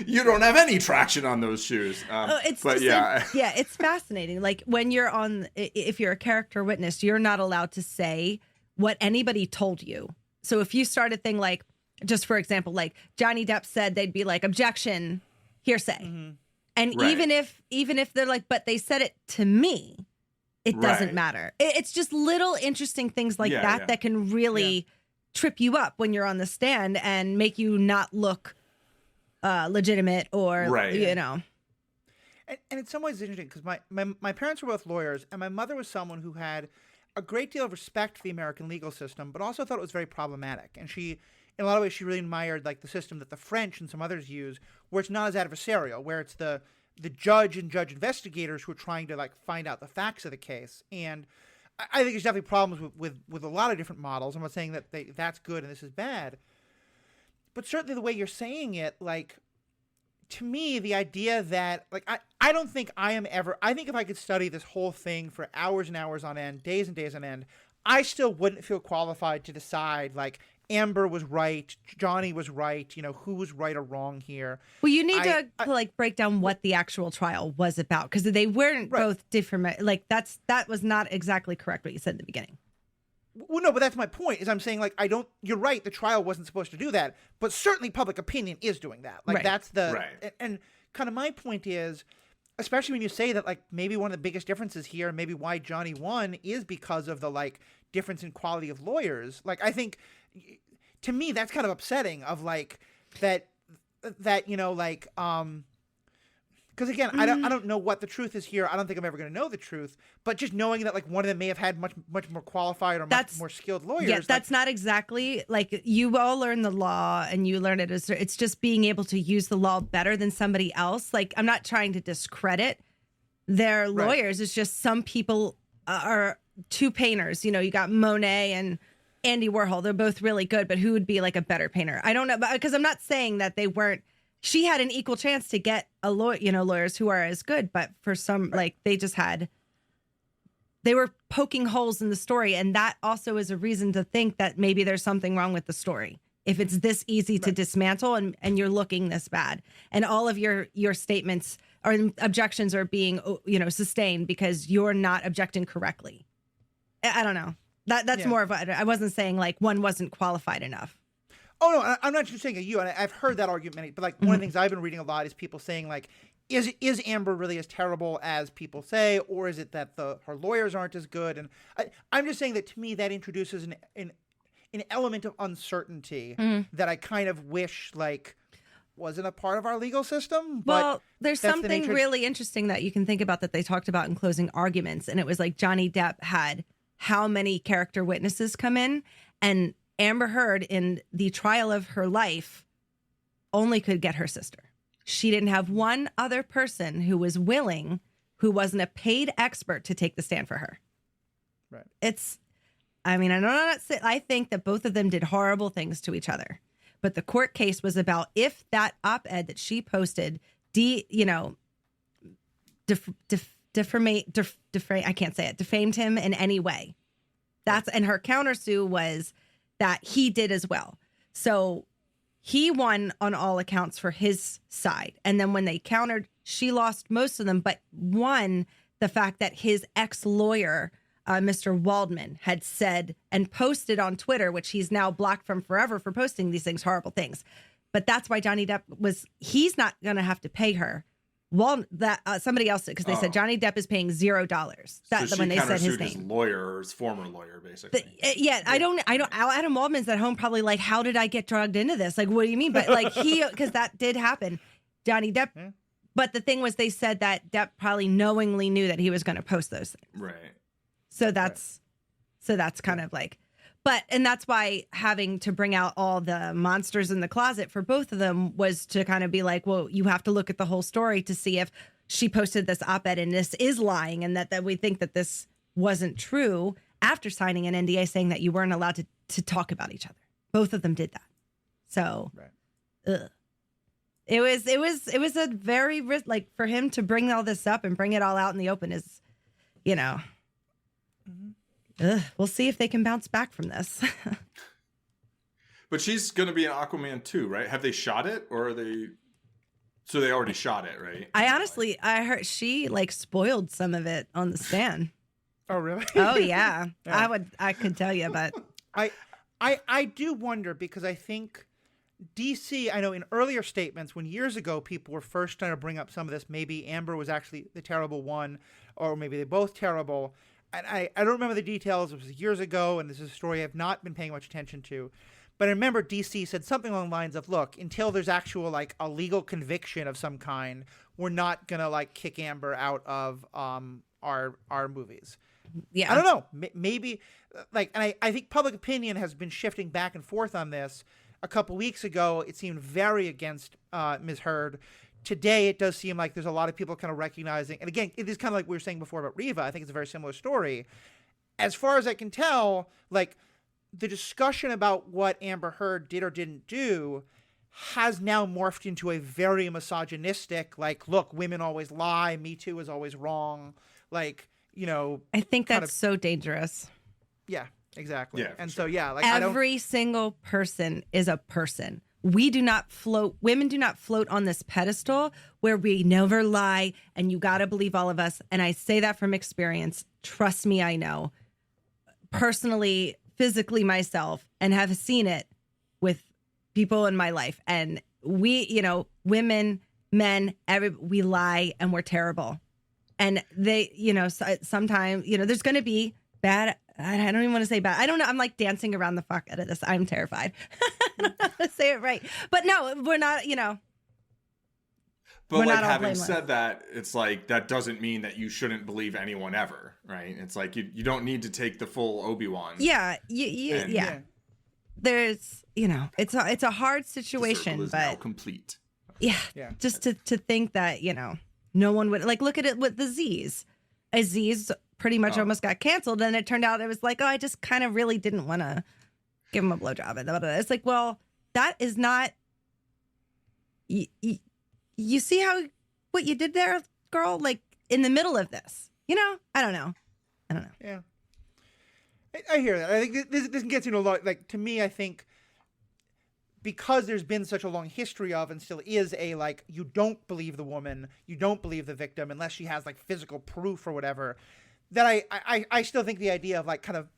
you don't have any traction on those shoes? It's fascinating. Like when if you're a character witness, you're not allowed to say what anybody told you. So if you start a thing like, just for example, like Johnny Depp said, they'd be like, objection, hearsay. And even if they're like, but they said it to me, it doesn't matter. It's just little interesting things like that can really trip you up when you're on the stand and make you not look legitimate or, you know. And in some ways it's interesting because my parents were both lawyers, and my mother was someone who had a great deal of respect for the American legal system, but also thought it was very problematic. And she, in a lot of ways, she really admired like the system that the French and some others use, where it's not as adversarial, where it's the judge and judge investigators who are trying to like find out the facts of the case. And I think there's definitely problems with a lot of different models. I'm not saying that that's good and this is bad, but certainly the way you're saying it, like, to me, the idea that, like, I don't think I am ever, I think if I could study this whole thing for hours and hours on end, days and days on end, I still wouldn't feel qualified to decide, like, Amber was right, Johnny was right, you know, who was right or wrong here. Well, you need to like break down what the actual trial was about, because they weren't both different. Like, that was not exactly correct what you said in the beginning. Well, no, but that's my point, is I'm saying, like, you're right, the trial wasn't supposed to do that, but certainly public opinion is doing that. Like, that's the, and kind of my point is, especially when you say that, like, maybe one of the biggest differences here, maybe why Johnny won, is because of the, like, difference in quality of lawyers. Like, I think, to me, that's kind of upsetting, of, like, that, you know, like, because again, I don't know what the truth is here. I don't think I'm ever going to know the truth. But just knowing that, like, one of them may have had much more qualified or much more skilled lawyers. Yeah, that's not exactly, like, you all learn the law and you learn it as, it's just being able to use the law better than somebody else. Like, I'm not trying to discredit their lawyers. It's just some people are two painters. You know, you got Monet and Andy Warhol. They're both really good, but who would be like a better painter? I don't know, because I'm not saying that they weren't. She had an equal chance to get lawyers who are as good, but for some, like, they were poking holes in the story. And that also is a reason to think that maybe there's something wrong with the story. If it's this easy to dismantle and you're looking this bad, and all of your statements or objections are being, you know, sustained because you're not objecting correctly. I don't know. That's more of I wasn't saying like one wasn't qualified enough. Oh, no, I'm not just saying you, and I've heard that argument, but, like, one of the things I've been reading a lot is people saying, like, is Amber really as terrible as people say, or is it that her lawyers aren't as good? And I'm just saying that, to me, that introduces an element of uncertainty that I kind of wish, like, wasn't a part of our legal system. Well, there's something really interesting that you can think about that they talked about in closing arguments, and it was like Johnny Depp had how many character witnesses come in, and Amber Heard, in the trial of her life, only could get her sister. She didn't have one other person who was willing, who wasn't a paid expert, to take the stand for her. Right. I think that both of them did horrible things to each other. But the court case was about if that op-ed that she posted, defamed him in any way. And her countersue was that he did as well. So he won on all accounts for his side. And then when they countered, she lost most of them, but won the fact that his ex-lawyer, Mr. Waldman, had said and posted on Twitter, which he's now blocked from forever for posting these things, horrible things. But that's why Johnny Depp he's not going to have to pay her. Somebody else did, because they said Johnny Depp is paying $0. So when they said his name, his lawyer, his former lawyer, basically. I don't. Adam Waldman's at home probably like, how did I get drugged into this? Like, what do you mean? But like because that did happen, Johnny Depp. Yeah. But the thing was, they said that Depp probably knowingly knew that he was going to post those things. Right. So that's kind of like. And that's why having to bring out all the monsters in the closet for both of them was to kind of be like, well, you have to look at the whole story to see if she posted this op-ed and this is lying, and that we think that this wasn't true after signing an NDA saying that you weren't allowed to talk about each other. Both of them did that. So it was a very, like, for him to bring all this up and bring it all out in the open is, you know. We'll see if they can bounce back from this. But she's going to be in Aquaman 2, right? Have they shot it, or are they? So they already shot it, right? I heard she like spoiled some of it on the stand. Oh, really? Oh, yeah. I could tell you, but I do wonder, because I think DC, I know in earlier statements, when years ago people were first trying to bring up some of this, maybe Amber was actually the terrible one, or maybe they're both terrible. I don't remember the details. It was years ago, and this is a story I've not been paying much attention to. But I remember DC said something along the lines of, look, until there's actual, like, a legal conviction of some kind, we're not going to, like, kick Amber out of our movies. Yeah. I don't know. Maybe, like, and I think public opinion has been shifting back and forth on this. A couple weeks ago, it seemed very against Ms. Heard. Today, it does seem like there's a lot of people kind of recognizing, and again, it is kind of like we were saying before about Reva. I think it's a very similar story. As far as I can tell, like, the discussion about what Amber Heard did or didn't do has now morphed into a very misogynistic, like, look, women always lie, Me Too is always wrong, like, you know. I think that's so dangerous. Yeah, exactly. Yeah, and sure. so, yeah, like, every single person is a person. We do not float, women do not float on this pedestal where we never lie and you got to believe all of us. And I say that from experience. Trust me, I know. Personally, physically myself, and have seen it with people in my life. And we, you know, women, men, we lie and we're terrible. And they, you know, sometimes, you know, there's going to be bad. I don't even want to say bad. I don't know. I'm like dancing around the fuck out of this. I'm terrified. I don't know how to say it right. But no, we're not, you know. But like, having said that, it's like, that doesn't mean that you shouldn't believe anyone ever, right? It's like, you don't need to take the full Obi-Wan. Yeah. Yeah. There's, you know, it's a hard situation, is but now complete. Yeah. Just to think that, you know, no one would, like, look at it with the Z's. Aziz pretty much almost got canceled, and it turned out it was like, oh, I just kind of really didn't want to give him a blowjob. And it's like, well, that is not. You see what you did there, girl? Like, in the middle of this, you know? I don't know. Yeah, I hear that. I think this gets into a lot. Like, to me, I think because there's been such a long history of, and still is, a, like, you don't believe the woman, you don't believe the victim unless she has, like, physical proof or whatever, that I still think the idea of, like, kind of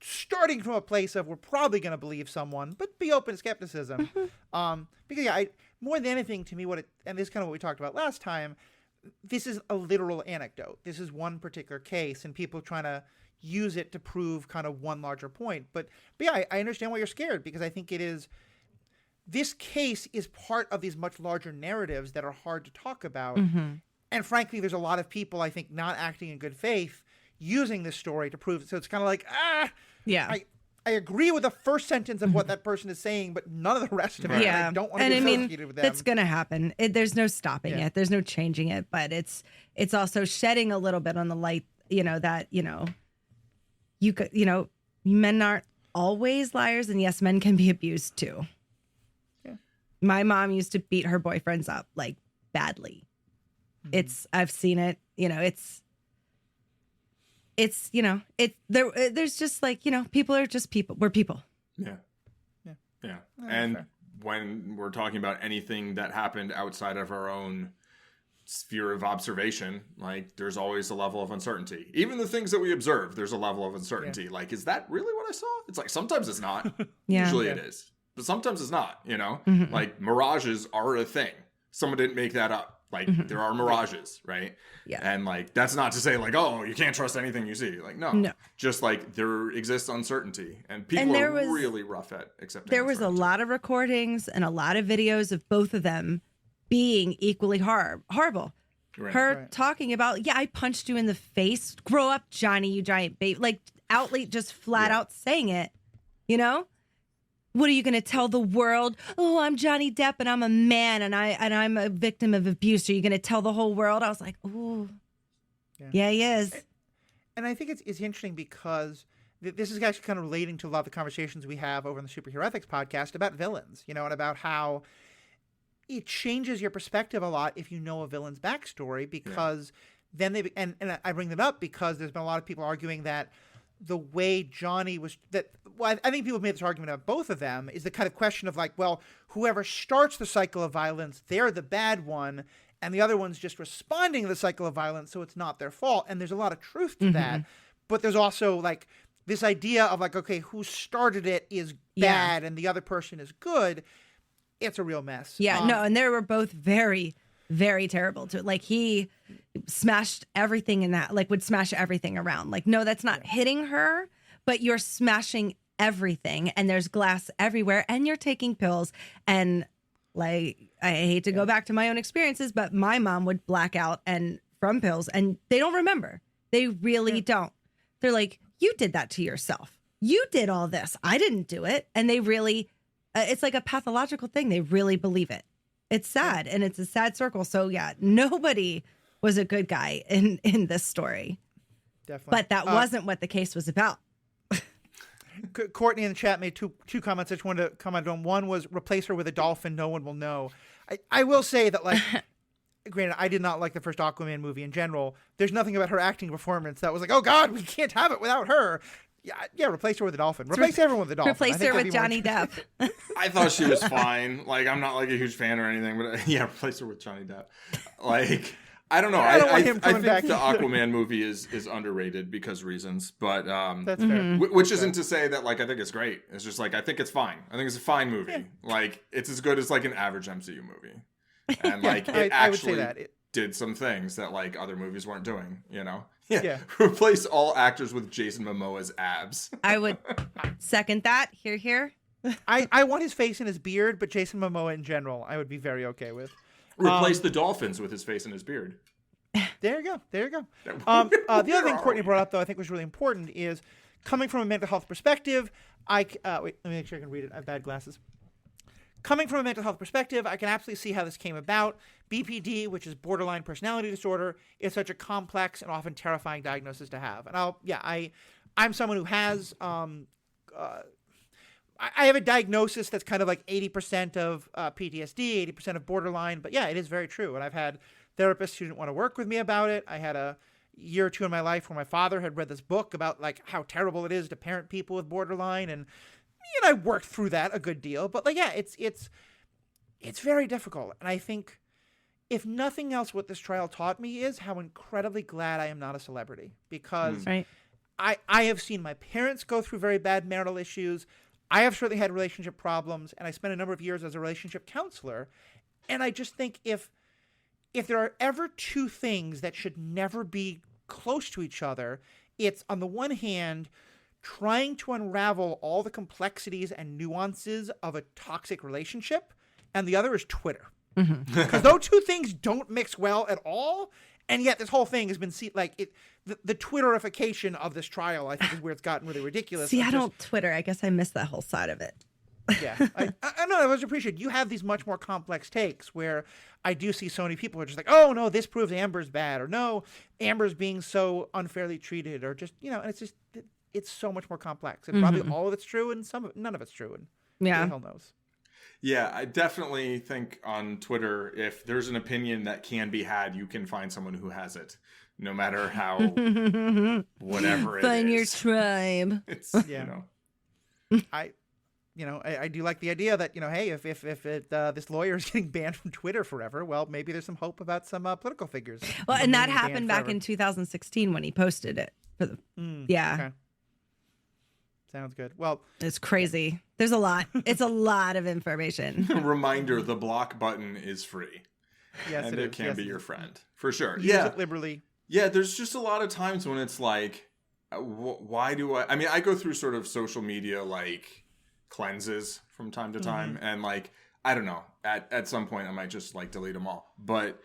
starting from a place of, we're probably going to believe someone, but be open to skepticism. Because, yeah, more than anything, to me, and this is kind of what we talked about last time, this is a literal anecdote. This is one particular case, and people trying to use it to prove kind of one larger point. But yeah, I understand why you're scared, because I think this case is part of these much larger narratives that are hard to talk about. Mm-hmm. And frankly, there's a lot of people, I think, not acting in good faith, using this story to prove it. So it's kind of like, yeah. I agree with the first sentence of what that person is saying, but none of the rest of it. Yeah. I don't want to be associated with them. It's going to happen. There's no stopping it. There's no changing it. But it's also shedding a little bit on the light, you know, that, you know, you could, you know, men aren't always liars. And yes, men can be abused too. Yeah. My mom used to beat her boyfriends up, like, badly. Mm-hmm. I've seen it, you know, it's, you know, there's just, like, you know, people are just people. We're people. Yeah. And when we're talking about anything that happened outside of our own sphere of observation, like, there's always a level of uncertainty. Even the things that we observe, there's a level of uncertainty. Yeah. Like, is that really what I saw? It's like, sometimes it's not. Usually it is. But sometimes it's not, you know? Mm-hmm. Like, mirages are a thing. Someone didn't make that up. Like, mm-hmm. there are mirages, right? Yeah. And, like, that's not to say, like, oh, you can't trust anything you see. Like, no. Just, like, there exists uncertainty. And people are really rough at accepting There was a lot of recordings and a lot of videos of both of them being equally horrible. Right. Her talking about, I punched you in the face. Grow up, Johnny, you giant baby. Like, outly, just flat out saying it, you know? What are you going to tell the world? Oh, I'm Johnny Depp and I'm a man and I'm a victim of abuse. Are you going to tell the whole world? I was like, ooh, yeah, he is. And I think it's interesting because this is actually kind of relating to a lot of the conversations we have over on the Superhero Ethics podcast about villains, you know, and about how it changes your perspective a lot if you know a villain's backstory, because then and I bring that up because there's been a lot of people arguing that the way Johnny was I think people have made this argument about both of them is the kind of question of, like, well, whoever starts the cycle of violence, they're the bad one, and the other one's just responding to the cycle of violence, so it's not their fault. And there's a lot of truth to that. But there's also, like, this idea of, like, okay, who started it is bad and the other person is good. It's a real mess. Yeah, no, and they were both very, very terrible too. Like, he smashed everything in that, like would smash everything around. Like, no, that's not hitting her, but you're smashing everything and there's glass everywhere and you're taking pills. And like, I hate to go back to my own experiences, but my mom would black out and from pills and they don't remember. They really don't. They're like, you did that to yourself. You did all this. I didn't do it. And they really, it's like a pathological thing. They really believe it. It's sad and it's a sad circle. So yeah, nobody was a good guy in this story. Definitely. But that wasn't what the case was about. Courtney in the chat made two comments I just wanted to comment on. One was replace her with a dolphin. No one will know. I will say that, like, granted, I did not like the first Aquaman movie in general. There's nothing about her acting performance that was like, oh God, we can't have it without her. Yeah, replace her with a dolphin. Replace everyone with a dolphin. Replace her with Johnny Depp. I thought she was fine. Like, I'm not like a huge fan or anything, but yeah, replace her with Johnny Depp. Like, I don't know. I think the Aquaman movie is underrated because reasons, but that's fair. Which isn't to say that like I think it's great. It's just like I think it's fine. I think it's a fine movie. Yeah. Like it's as good as like an average MCU movie, and like it actually did some things that like other movies weren't doing. You know? Yeah. Replace all actors with Jason Momoa's abs. I would second that. Here. I want his face and his beard, but Jason Momoa in general, I would be very okay with. Replace the dolphins with his face and his beard. There you go. The other thing Courtney brought up, though, I think was really important is coming from a mental health perspective. Wait, let me make sure I can read it. I have bad glasses. Coming from a mental health perspective, I can absolutely see how this came about. BPD, which is borderline personality disorder, is such a complex and often terrifying diagnosis to have. And I'm someone who has I have a diagnosis that's kind of like 80% of PTSD, 80% of borderline. But yeah, it is very true. And I've had therapists who didn't want to work with me about it. I had a year or two in my life where my father had read this book about like how terrible it is to parent people with borderline. And I worked through that a good deal. But like, yeah, it's very difficult. And I think if nothing else, what this trial taught me is how incredibly glad I am not a celebrity. Because I have seen my parents go through very bad marital issues. I have certainly had relationship problems, and I spent a number of years as a relationship counselor. And I just think if there are ever two things that should never be close to each other, it's on the one hand, trying to unravel all the complexities and nuances of a toxic relationship, and the other is Twitter. Because those two things don't mix well at all. And yet this whole thing has been the Twitterification of this trial, I think, is where it's gotten really ridiculous. See, I don't Twitter. I guess I missed that whole side of it. Yeah. I know. I was appreciated. You have these much more complex takes where I do see so many people who are just like, oh, no, this proves Amber's bad. Or no, Amber's being so unfairly treated. Or just, and it's just, it's so much more complex. And probably all of it's true and none of it's true. And who the hell knows? Yeah, I definitely think on Twitter, if there's an opinion that can be had, you can find someone who has it, no matter how, whatever it is. Find your tribe. It's, I do like the idea that, hey, if this lawyer is getting banned from Twitter forever, well, maybe there's some hope about some political figures. Well, and that happened back in 2016 when he posted it. Okay. Sounds good. Well, it's crazy. There's a lot. It's a lot of information. Reminder, the block button is free. Yes, and it can be your friend. For sure. Use it liberally. Yeah, there's just a lot of times when it's like, why do I mean, I go through sort of social media, like, cleanses from time to time. And, like, I don't know. At some point, I might just, like, delete them all. But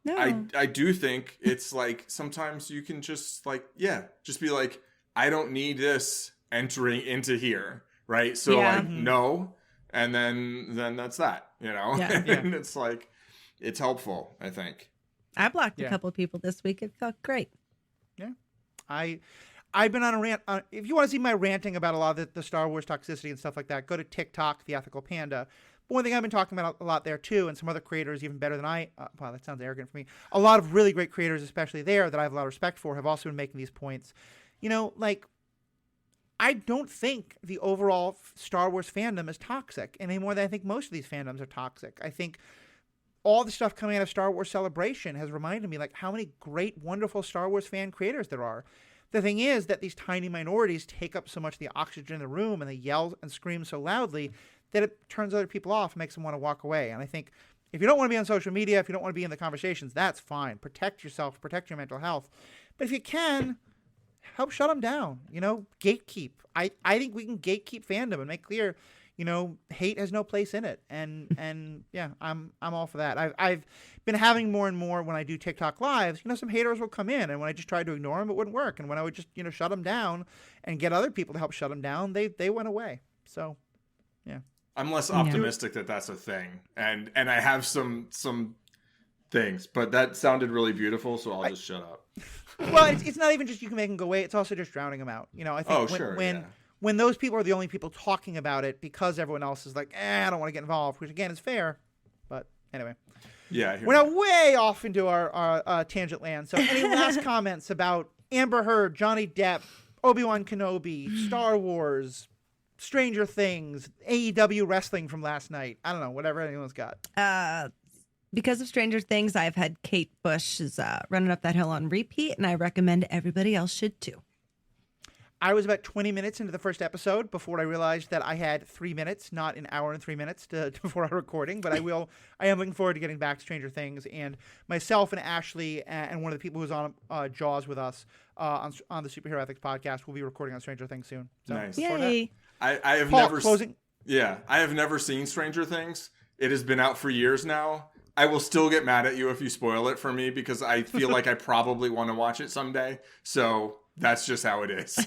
no. I do think it's, like, sometimes you can just, like, just be like, I don't need this entering into here, right? So like no, and then that's that, and it's like it's helpful. I think I blocked a couple of people this week. It felt great. I've been on a rant. If you want to see my ranting about a lot of the Star Wars toxicity and stuff like that, go to TikTok, The Ethical Panda. But one thing I've been talking about a lot there too, and some other creators even better than I. Wow, that sounds arrogant for me. A lot of really great creators, especially there, that I have a lot of respect for, have also been making these points. Like, I don't think the overall Star Wars fandom is toxic any more than I think most of these fandoms are toxic. I think all the stuff coming out of Star Wars Celebration has reminded me like how many great, wonderful Star Wars fan creators there are. The thing is that these tiny minorities take up so much of the oxygen in the room and they yell and scream so loudly that it turns other people off and makes them want to walk away. And I think If you don't want to be on social media, if you don't want to be in the conversations, that's fine. Protect yourself, protect your mental health. But if you can, help shut them down. Gatekeep. I think we can gatekeep fandom and make clear, hate has no place in it. And yeah, I'm all for that. I've been having more and more when I do TikTok lives. Some haters will come in, and when I just tried to ignore them, it wouldn't work. And when I would just shut them down and get other people to help shut them down, they went away. So yeah. I'm less optimistic that that's a thing, and I have some things, but that sounded really beautiful, so I'll just shut up. Well, it's not even just you can make them go away; it's also just drowning them out. I think when those people are the only people talking about it because everyone else is like, I don't want to get involved, which again is fair, but anyway. Yeah, we're now way off into our tangent land. So, any last comments about Amber Heard, Johnny Depp, Obi-Wan Kenobi, Star Wars? Stranger Things, AEW wrestling from last night. I don't know, whatever anyone's got. Because of Stranger Things, I've had Kate Bush's Running Up That Hill on repeat, and I recommend everybody else should too. I was about 20 minutes into the first episode before I realized that I had 3 minutes, not an hour and 3 minutes before our recording. But I am looking forward to getting back to Stranger Things. And myself and Ashley and one of the people who's on Jaws with us on the Superhero Ethics podcast will be recording on Stranger Things soon. So nice. Yay. I have Paul, never closing. Yeah, I have never seen Stranger Things. It has been out for years now. I will still get mad at you if you spoil it for me because I feel like I probably want to watch it someday. So that's just how it is.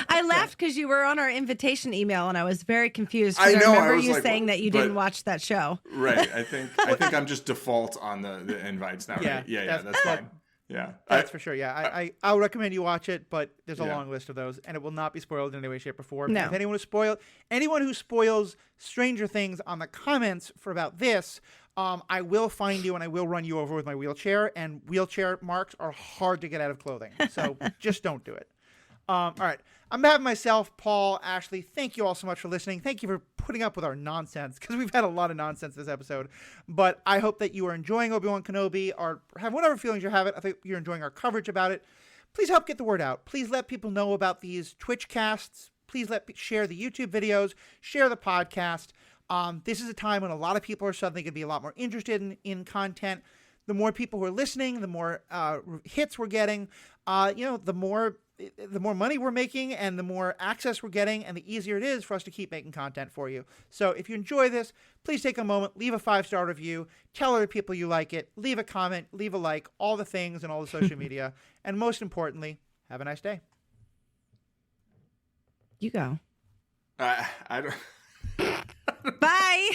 I laughed because you were on our invitation email and I was very confused. I know. I remember I was you like, saying that you didn't watch that show. Right. I think I'm just default on the invites now. Yeah, right? Yeah. That's fine. Yeah, that's for sure. Yeah, I'll recommend you watch it, but there's a long list of those, and it will not be spoiled in any way, shape, or form. No. If anyone who spoils Stranger Things on the comments for about this, I will find you and I will run you over with my wheelchair. And wheelchair marks are hard to get out of clothing, so just don't do it. All right. On behalf of myself, Paul, Ashley, thank you all so much for listening. Thank you for putting up with our nonsense, because we've had a lot of nonsense this episode. But I hope that you are enjoying Obi-Wan Kenobi, or have whatever feelings you have it. I think you're enjoying our coverage about it. Please help get the word out. Please let people know about these Twitch casts. Please share the YouTube videos, share the podcast. This is a time when a lot of people are suddenly going to be a lot more interested in content. The more people who are listening, the more hits we're getting, the more money we're making and the more access we're getting, and the easier it is for us to keep making content for you. So if you enjoy this, please take a moment, leave a 5-star review, tell other people you like it, leave a comment, leave a like, all the things and all the social media. And most importantly, have a nice day. You go. I don't. Bye.